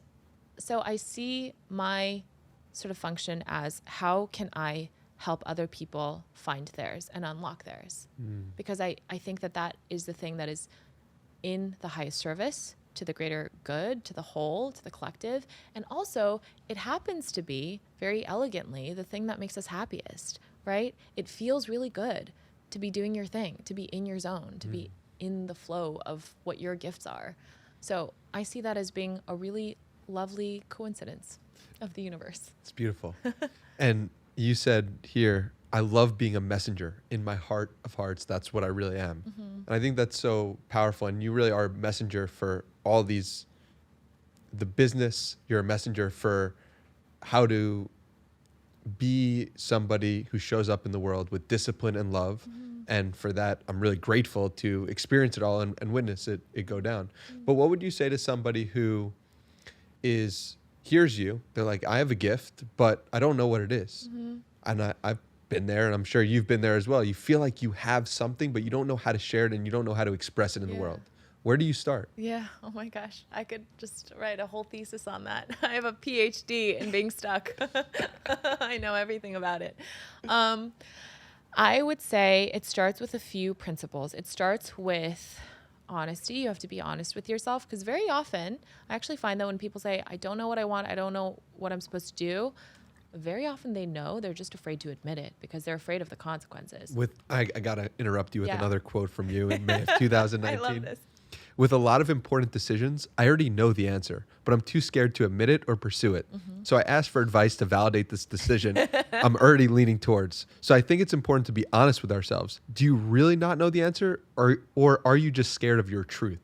so I see my sort of function as, how can I help other people find theirs and unlock theirs? Because I think that is the thing that is in the highest service to the greater good, to the whole, to the collective. And also, it happens to be, very elegantly, the thing that makes us happiest, right? It feels really good to be doing your thing, to be in your zone, to be in the flow of what your gifts are. So I see that as being a really lovely coincidence of the universe. It's beautiful. And you said here, I love being a messenger. In my heart of hearts, that's what I really am. And I think that's so powerful. And you really are a messenger for all these, the business, you're a messenger for how to be somebody who shows up in the world with discipline and love. And for that, I'm really grateful to experience it all and witness it go down. But what would you say to somebody who hears you, they're like, I have a gift, but I don't know what it is. And I've been there, and I'm sure you've been there as well. You feel like you have something, but you don't know how to share it, and you don't know how to express it in the world. Where do you start? Yeah. Oh my gosh. I could just write a whole thesis on that. I have a PhD in being stuck. I know everything about it. I would say it starts with a few principles. It starts with honesty. You have to be honest with yourself, because very often I actually find that when people say, I don't know what I want, I don't know what I'm supposed to do, very often they know, they're just afraid to admit it because they're afraid of the consequences. I got to interrupt you with another quote from you in May of 2019. I love this. With a lot of important decisions, I already know the answer, but I'm too scared to admit it or pursue it. So I asked for advice to validate this decision I'm already leaning towards. So I think it's important to be honest with ourselves. Do you really not know the answer, or are you just scared of your truth?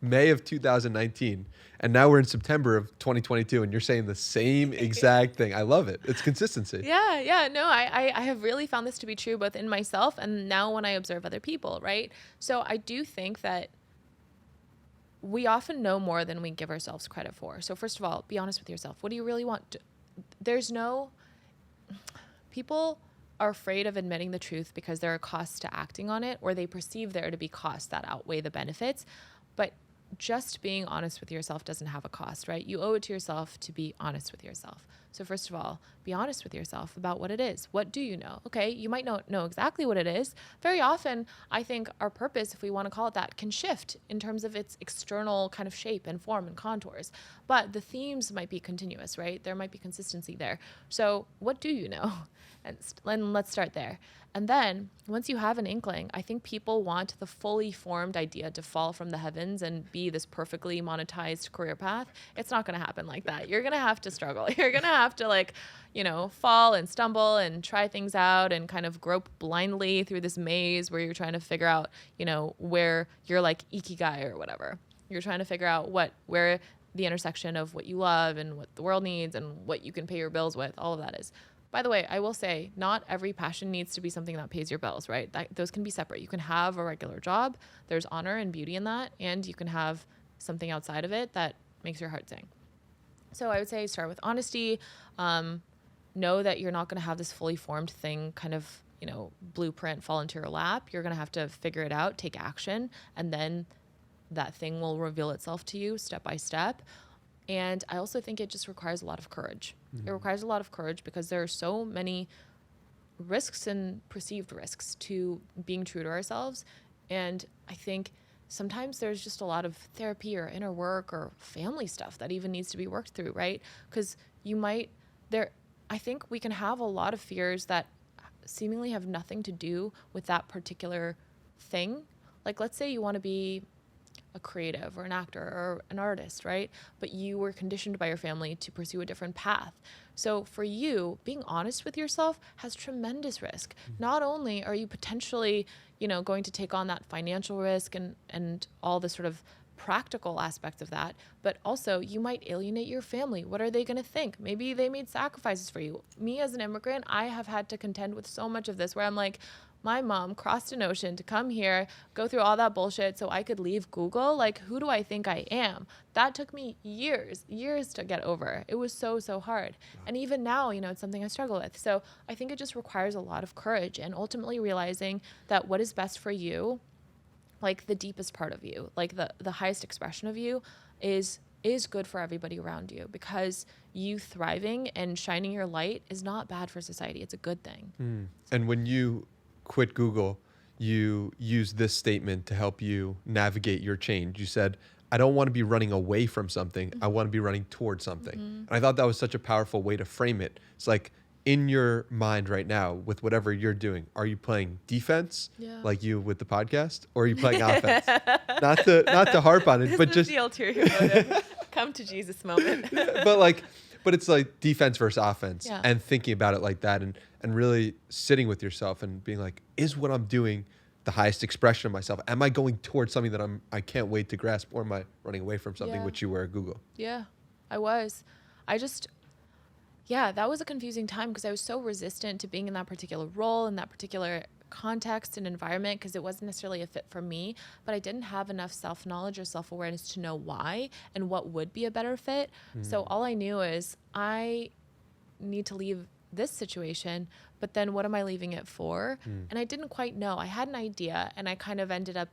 May of 2019. And now we're in September of 2022, and you're saying the same exact thing. I love it. It's consistency. Yeah. No, I have really found this to be true both in myself and now when I observe other people, right? So I do think that we often know more than we give ourselves credit for. So first of all, be honest with yourself. What do you really want? People are afraid of admitting the truth because there are costs to acting on it, or they perceive there to be costs that outweigh the benefits. But just being honest with yourself doesn't have a cost, right? You owe it to yourself to be honest with yourself. So first of all, be honest with yourself about what it is. What do you know? Okay, you might not know exactly what it is. Very often, I think our purpose, if we want to call it that, can shift in terms of its external kind of shape and form and contours. But the themes might be continuous, right? There might be consistency there. So what do you know? And let's start there. And then once you have an inkling, I think people want the fully formed idea to fall from the heavens and be this perfectly monetized career path. It's not going to happen like that. You're going to have to struggle. You're going to have to fall and stumble and try things out and kind of grope blindly through this maze where you're trying to figure out, where you're like ikigai or whatever. You're trying to figure out where the intersection of what you love and what the world needs and what you can pay your bills with, all of that is. By the way, I will say not every passion needs to be something that pays your bills, right? Those can be separate. You can have a regular job. There's honor and beauty in that. And you can have something outside of it that makes your heart sing. So I would say start with honesty. Know that you're not going to have this fully formed thing kind of, blueprint fall into your lap. You're going to have to figure it out, take action, and then that thing will reveal itself to you step by step. And I also think it just requires a lot of courage. It requires a lot of courage because there are so many risks and perceived risks to being true to ourselves. And I think sometimes there's just a lot of therapy or inner work or family stuff that even needs to be worked through, right? Because I think we can have a lot of fears that seemingly have nothing to do with that particular thing. Like, let's say you want to be a creative or an actor or an artist, right? But you were conditioned by your family to pursue a different path. So for you, being honest with yourself has tremendous risk. Not only are you potentially, going to take on that financial risk and all the sort of practical aspects of that, but also you might alienate your family. What are they going to think? Maybe they made sacrifices for you. Me as an immigrant, I have had to contend with so much of this where I'm like, my mom crossed an ocean to come here, go through all that bullshit so I could leave Google. Like, who do I think I am? That took me years to get over. It was so hard. And even now, it's something I struggle with. So I think it just requires a lot of courage and ultimately realizing that what is best for you, like the deepest part of you, like the highest expression of you is good for everybody around you, because you thriving and shining your light is not bad for society. It's a good thing. And when you quit Google, you use this statement to help you navigate your change. You said, I don't want to be running away from something. I want to be running towards something. And I thought that was such a powerful way to frame it. It's like, in your mind right now, with whatever you're doing, are you playing defense, like you with the podcast, or are you playing offense? Not to harp on it, but just the ulterior motive. Come to Jesus moment. But but it's like defense versus offense, Yeah. and thinking about it like that, and really sitting with yourself and being like, is what I'm doing the highest expression of myself? Am I going towards something that I can't wait to grasp, or am I running away from something, Yeah. which you were at Google? Yeah, I was. I just, yeah, that was a confusing time because I was so resistant to being in that particular role, in that particular context and environment, because it wasn't necessarily a fit for me, but I didn't have enough self-knowledge or self-awareness to know why and what would be a better fit. So all I knew is I need to leave this situation, but then what am I leaving it for? And I didn't quite know. I had an idea, and I kind of ended up,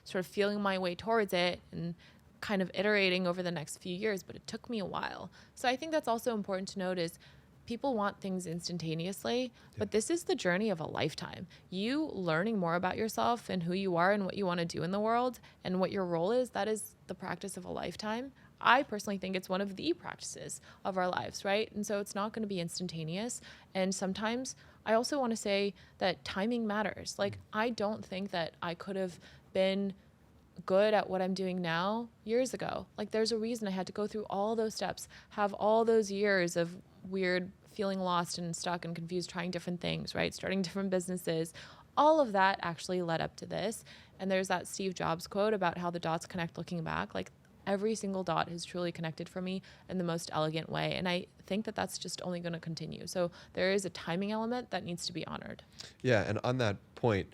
sort of feeling my way towards it and kind of iterating over the next few years, but it took me a while. So I think that's also important to note is people want things instantaneously, but this is the journey of a lifetime. You learning more about yourself and who you are and what you want to do in the world and what your role is, that is the practice of a lifetime. I personally think it's one of the practices of our lives, right? And so it's not going to be instantaneous. And sometimes I also want to say that timing matters. Like, I don't think that I could have been good at what I'm doing now years ago. Like, there's a reason I had to go through all those steps, have all those years of weird feeling lost and stuck and confused, trying different things, right? Starting different businesses. All of that actually led up to this. And there's that Steve Jobs quote about how the dots connect looking back. Like, every single dot has truly connected for me in the most elegant way. And I think that that's just only going to continue. So there is a timing element that needs to be honored. Yeah, and on that point,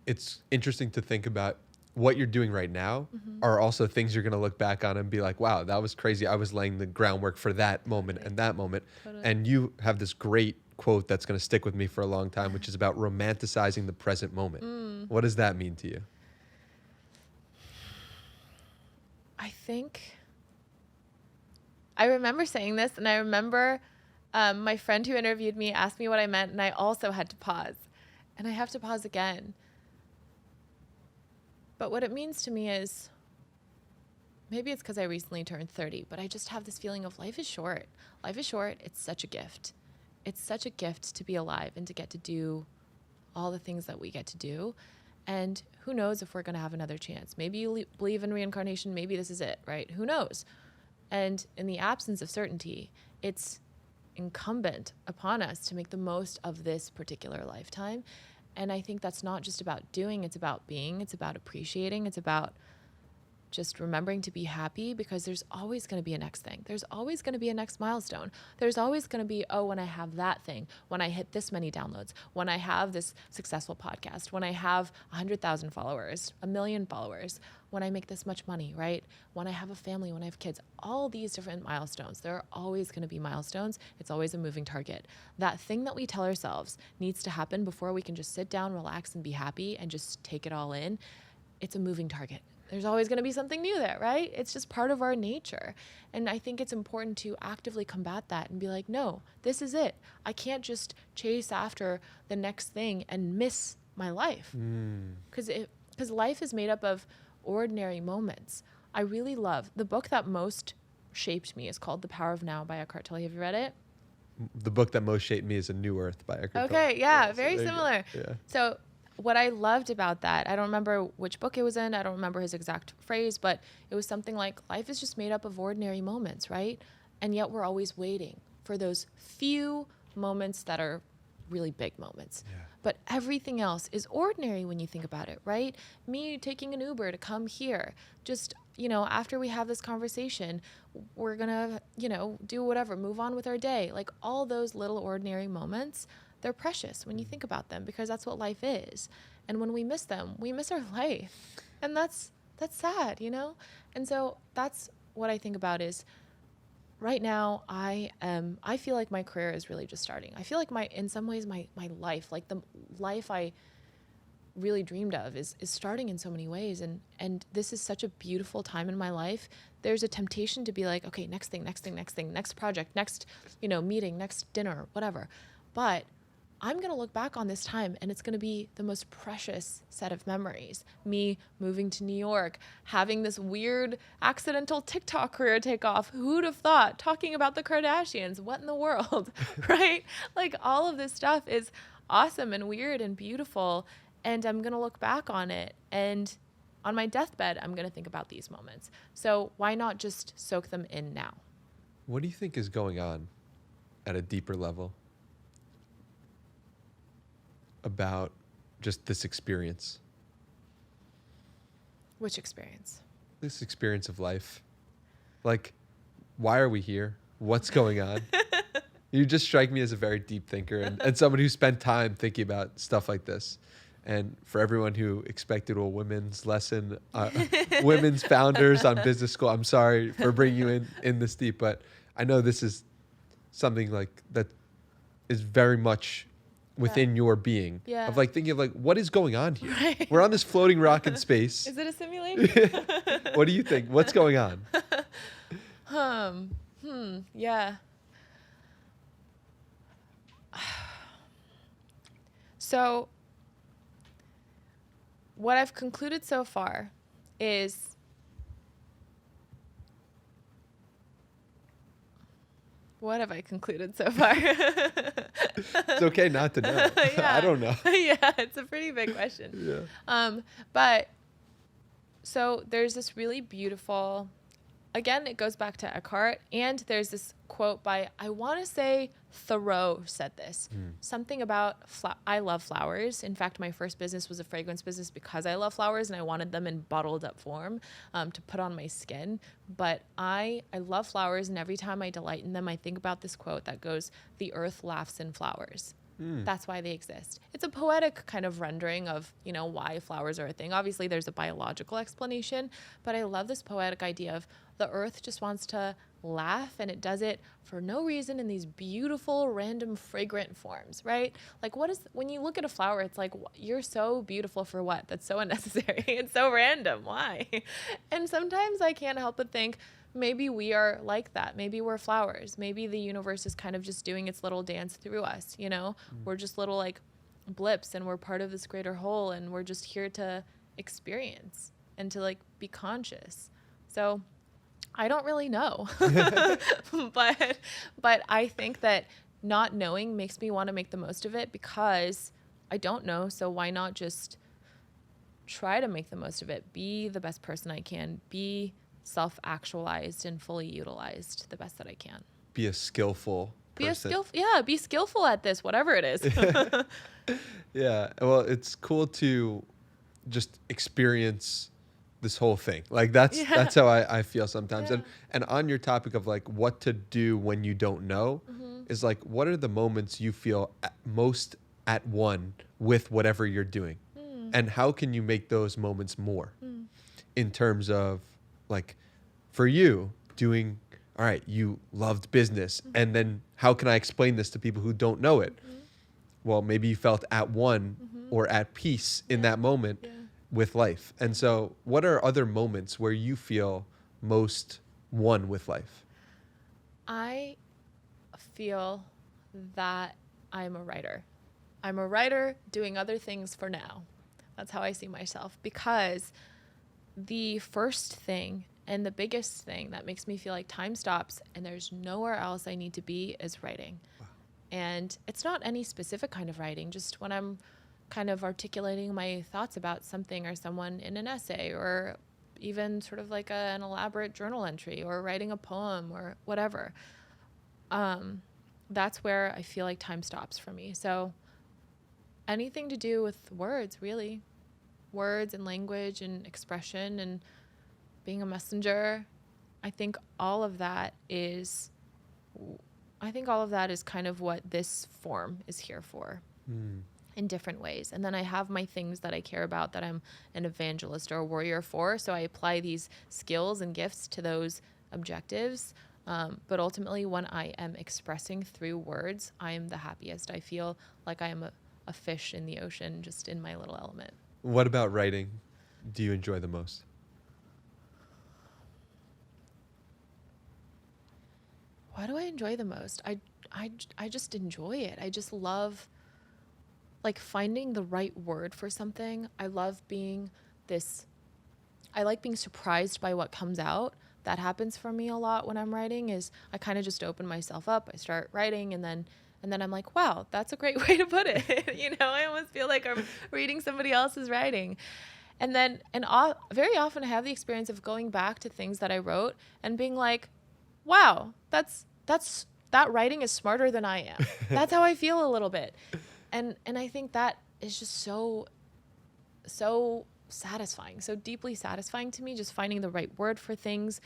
it's interesting to think about what you're doing right now are also things you're going to look back on and be like, wow, that was crazy. I was laying the groundwork for that moment and that moment. Totally. And you have this great quote that's going to stick with me for a long time, which is about romanticizing the present moment. What does that mean to you? I think I remember saying this, and I remember my friend who interviewed me asked me what I meant, and I also had to pause. And I have to pause again. But what it means to me is, maybe it's because I recently turned 30, but I just have this feeling of life is short. Life is short. It's such a gift. It's such a gift to be alive and to get to do all the things that we get to do. And who knows if we're going to have another chance. Maybe you believe in reincarnation. Maybe this is it, right? Who knows? And in the absence of certainty, it's incumbent upon us to make the most of this particular lifetime. And I think that's not just about doing, it's about being, it's about appreciating, it's about just remembering to be happy, because there's always going to be a next thing. There's always going to be a next milestone. There's always going to be, oh, when I have that thing, when I hit this many downloads, when I have this successful podcast, when I have 100,000 followers, 1 million followers, when I make this much money, right? When I have a family, when I have kids, all these different milestones. There are always going to be milestones. It's always a moving target. That thing that we tell ourselves needs to happen before we can just sit down, relax, and be happy and just take it all in. It's a moving target. There's always going to be something new there, right? It's just part of our nature. And I think it's important to actively combat that and be like, no, this is it. I can't just chase after the next thing and miss my life. Because life is made up of ordinary moments. I really love the book that most shaped me is called The Power of Now by Eckhart Tolle. Have you read it? The book that most shaped me is A New Earth by Eckhart Tolle. Okay, yeah, so very there you go. similar. Yeah. So what I loved about that, I don't remember which book it was in, I don't remember his exact phrase, but it was something like, life is just made up of ordinary moments, right? And yet we're always waiting for those few moments that are really big moments. Yeah. But everything else is ordinary when you think about it, right? Me taking an Uber to come here, just, after we have this conversation, we're gonna, do whatever, move on with our day. Like, all those little ordinary moments, they're precious when you think about them, because that's what life is. And when we miss them, we miss our life. And that's sad, And so that's what I think about is, right now, I feel like my career is really just starting. I feel like in some ways, my life, like the life I really dreamed of is starting in so many ways. And this is such a beautiful time in my life. There's a temptation to be like, okay, next thing, next project, next, meeting, next dinner, whatever. But I'm going to look back on this time and it's going to be the most precious set of memories. Me moving to New York, having this weird accidental TikTok career take off. Who'd have thought? Talking about the Kardashians. What in the world, right? Like, all of this stuff is awesome and weird and beautiful. And I'm going to look back on it. And on my deathbed, I'm going to think about these moments. So why not just soak them in now? What do you think is going on at a deeper level about just this experience? Which experience? This experience of life. Like, why are we here? What's going on? You just strike me as a very deep thinker and somebody who spent time thinking about stuff like this. And for everyone who expected a women's lesson, women's founders on business school, I'm sorry for bringing you in this deep, but I know this is something like that is very much within your being. Yeah. Of like thinking of like, what is going on here? Right. We're on this floating rock in space. Is it a simulation? What do you think? What's going on? Yeah. So what I've concluded so far is what have I concluded so far? It's okay not to know. Yeah. I don't know. Yeah, it's a pretty big question. Yeah. But so there's this really beautiful, again, it goes back to Eckhart, and there's this quote by, I want to say Thoreau said this, something about, I love flowers. In fact, my first business was a fragrance business because I love flowers and I wanted them in bottled up form to put on my skin. But I love flowers, and every time I delight in them, I think about this quote that goes, the earth laughs in flowers. That's why they exist. It's a poetic kind of rendering of, why flowers are a thing. Obviously, there's a biological explanation, but I love this poetic idea of the earth just wants to laugh, and it does it for no reason in these beautiful, random, fragrant forms, right? Like, when you look at a flower, it's like, you're so beautiful for what? That's so unnecessary. It's so random. Why? And sometimes I can't help but think, maybe we are like that. Maybe we're flowers. Maybe the universe is kind of just doing its little dance through us, We're just little like blips, and we're part of this greater whole, and we're just here to experience and to like be conscious. So I don't really know. but I think that not knowing makes me want to make the most of it, because I don't know. So why not just try to make the most of it? Be the best person I can. Be self-actualized and fully utilized the best that I can. Be a skillful person. Be skillful at this, whatever it is. Yeah. Well, it's cool to just experience this whole thing. Like that's how I feel sometimes. Yeah. And on your topic of like what to do when you don't know, is like, what are the moments you feel most at one with whatever you're doing? And how can you make those moments more in terms of like, for you doing, all right, you loved business. And then how can I explain this to people who don't know it? Well, maybe you felt at one or at peace in that moment with life. And so what are other moments where you feel most one with life? I feel that I'm a writer. I'm a writer doing other things for now. That's how I see myself, because the first thing and the biggest thing that makes me feel like time stops and there's nowhere else I need to be is writing. Wow. And it's not any specific kind of writing, just when I'm kind of articulating my thoughts about something or someone in an essay, or even sort of like an elaborate journal entry, or writing a poem or whatever. That's where I feel like time stops for me. So anything to do with words, really. Words and language and expression and being a messenger. I think all of that is kind of what this form is here for in different ways. And then I have my things that I care about that I'm an evangelist or a warrior for. So I apply these skills and gifts to those objectives. But ultimately, when I am expressing through words, I am the happiest. I feel like I am a fish in the ocean, just in my little element. What about writing do you enjoy the most? What do I enjoy the most? I just enjoy it. I just love like finding the right word for something. I like being surprised by what comes out. That happens for me a lot when I'm writing, is I kind of just open myself up. I start writing, and then I'm like, wow, that's a great way to put it. I almost feel like I'm reading somebody else's writing. And then, very often I have the experience of going back to things that I wrote and being like, wow, that writing is smarter than I am. That's how I feel a little bit. And I think that is just so satisfying, so deeply satisfying to me, just finding the right word for things,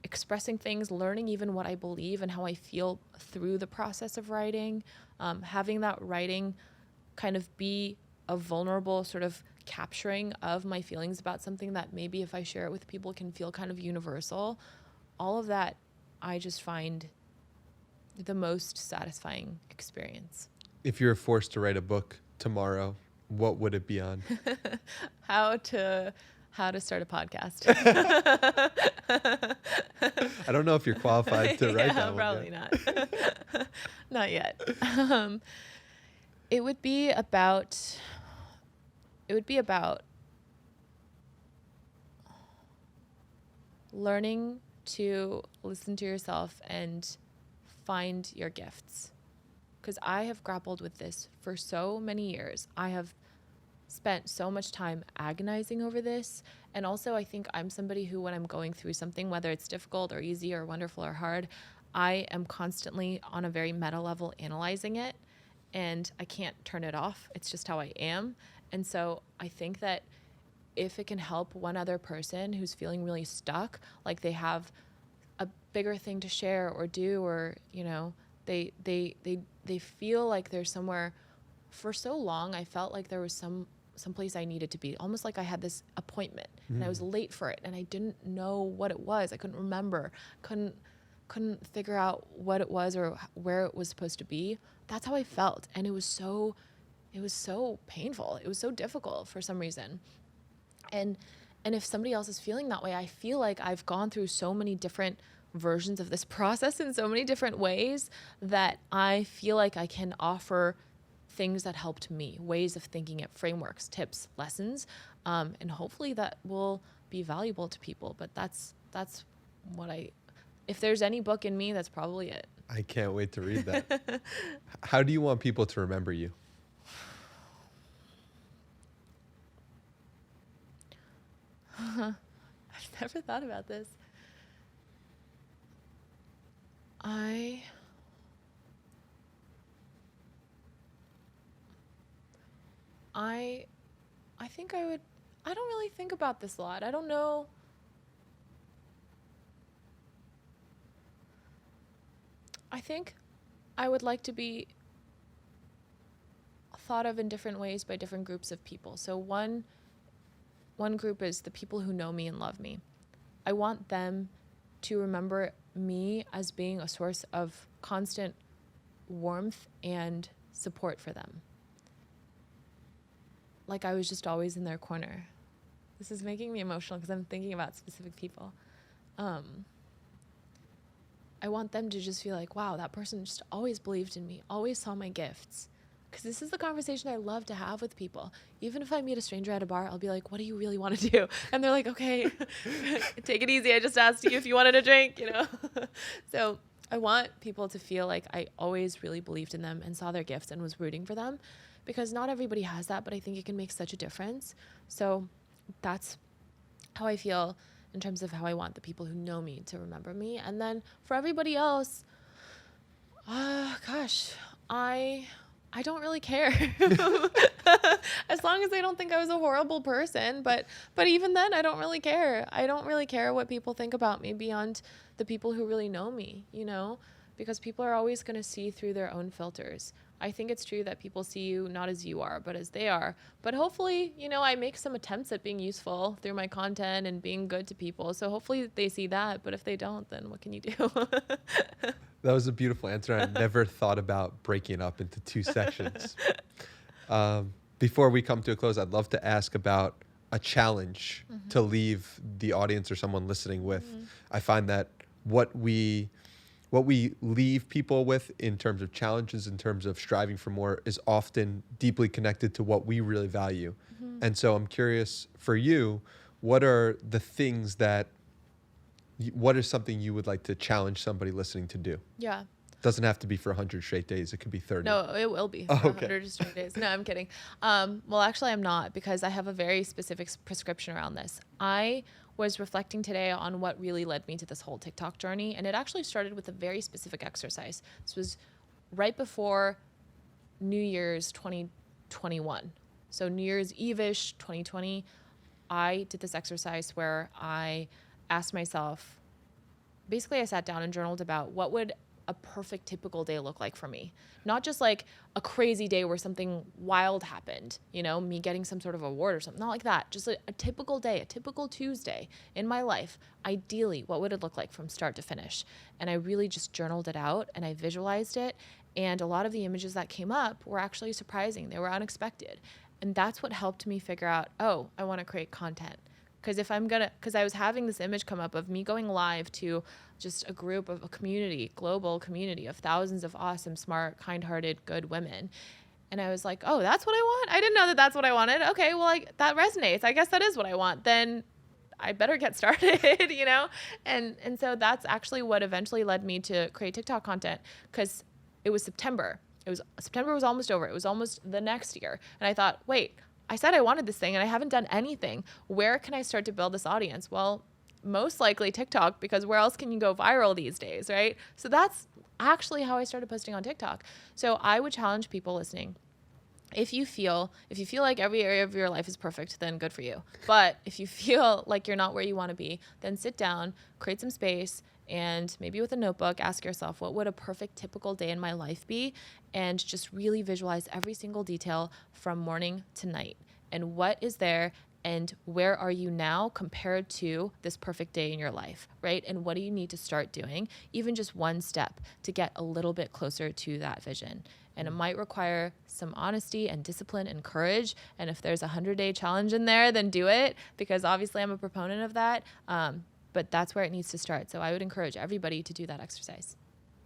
expressing things, learning even what I believe and how I feel through the process of writing, having that writing kind of be a vulnerable sort of capturing of my feelings about something that maybe if I share it with people can feel kind of universal. All of that I just find the most satisfying experience. If you were forced to write a book tomorrow, what would it be on? How to start a podcast. I don't know if you're qualified to write that one. Probably not. Not yet. It would be about learning to listen to yourself and find your gifts. Because I have grappled with this for so many years. I have spent so much time agonizing over this. And also I think I'm somebody who, when I'm going through something, whether it's difficult or easy or wonderful or hard, I am constantly on a very meta level analyzing it, and I can't turn it off. It's just how I am. And so I think that if it can help one other person who's feeling really stuck, like they have a bigger thing to share or do, or, you know, they feel like there's somewhere. For so long I felt like there was some place I needed to be, almost like I had this appointment and I was late for it and I didn't know what it was. I couldn't remember, couldn't figure out what it was or where it was supposed to be. That's how I felt, and it was so painful. It was so difficult for some reason. And if somebody else is feeling that way, I feel like I've gone through so many different versions of this process in so many different ways that I feel like I can offer things that helped me, ways of thinking it, frameworks, tips, lessons, and hopefully that will be valuable to people. But that's what if there's any book in me, that's probably it. I can't wait to read that. How do you want people to remember you? I've never thought about this. I think I don't really think about this a lot. I don't know. I think I would like to be thought of in different ways by different groups of people. So one group is the people who know me and love me. I want them to remember me as being a source of constant warmth and support for them. Like I was just always in their corner. This is making me emotional because I'm thinking about specific people. I want them to just feel like, wow, that person just always believed in me, always saw my gifts. Because this is the conversation I love to have with people. Even if I meet a stranger at a bar, I'll be like, what do you really want to do? And they're like, okay, take it easy. I just asked you if you wanted a drink, you know? So I want people to feel like I always really believed in them and saw their gifts and was rooting for them, because not everybody has that, but I think it can make such a difference. So that's how I feel in terms of how I want the people who know me to remember me. And then for everybody else, I don't really care. As long as they don't think I was a horrible person. But even then, I don't really care. I don't really care what people think about me beyond the people who really know me, you know, because people are always going to see through their own filters. I think it's true that people see you not as you are, but as they are. But hopefully, you know, I make some attempts at being useful through my content and being good to people. So hopefully they see that. But if they don't, then what can you do? That was a beautiful answer. I never thought about breaking it up into two sections. Before we come to a close, I'd love to ask about a challenge to leave the audience or someone listening with. I find that what we leave people with in terms of challenges, in terms of striving for more, is often deeply connected to what we really value. And so I'm curious for you, what are the things what is something you would like to challenge somebody listening to do? Yeah. Doesn't have to be for 100 straight days. It could be 30. No, it will be. Oh, okay. 100 straight days. No, I'm kidding. Well, actually, I'm not, because I have a very specific prescription around this. I was reflecting today on what really led me to this whole TikTok journey. And it actually started with a very specific exercise. This was right before New Year's 2021. So New Year's Eve-ish 2020, I did this exercise where I asked myself, basically I sat down and journaled about what would a perfect typical day look like for me. Not just like a crazy day where something wild happened, me getting some sort of award or something, not like that. Just a typical day, a typical Tuesday in my life. Ideally, what would it look like from start to finish? And I really just journaled it out and I visualized it. And a lot of the images that came up were actually surprising. They were unexpected. And that's what helped me figure out, oh, I want to create content. Because I was having this image come up of me going live to just a group of a global community of thousands of awesome, smart, kind-hearted, good women. And I was like, oh, that's what I want? I didn't know that that's what I wanted. Okay, well, that resonates. I guess that is what I want. Then I better get started, And so that's actually what eventually led me to create TikTok content, because it was September. September was almost over. It was almost the next year. And I thought, wait, I said I wanted this thing and I haven't done anything. Where can I start to build this audience? Well, most likely TikTok, because where else can you go viral these days, right? So that's actually how I started posting on TikTok. So I would challenge people listening. If you feel like every area of your life is perfect, then good for you. But if you feel like you're not where you want to be, then sit down, create some space, and maybe with a notebook, ask yourself, what would a perfect typical day in my life be? And just really visualize every single detail from morning to night. And what is there and where are you now compared to this perfect day in your life, right? And what do you need to start doing, even just one step, to get a little bit closer to that vision? And it might require some honesty and discipline and courage. And if there's a 100-day challenge in there, then do it, because obviously I'm a proponent of that. But that's where it needs to start. So I would encourage everybody to do that exercise.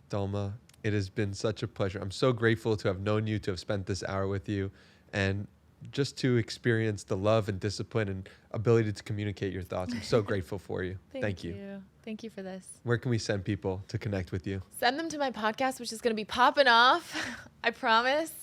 Dulma, it has been such a pleasure. I'm so grateful to have known you, to have spent this hour with you, and just to experience the love and discipline and ability to communicate your thoughts. I'm so grateful for you. Thank you. Thank you for this. Where can we send people to connect with you? Send them to my podcast, which is going to be popping off. I promise.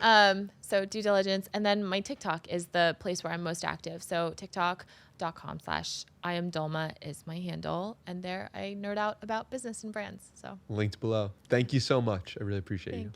So due diligence. And then my TikTok is the place where I'm most active. So TikTok.com/IamDulma is my handle. And there I nerd out about business and brands. So linked below. Thank you so much. I really appreciate you.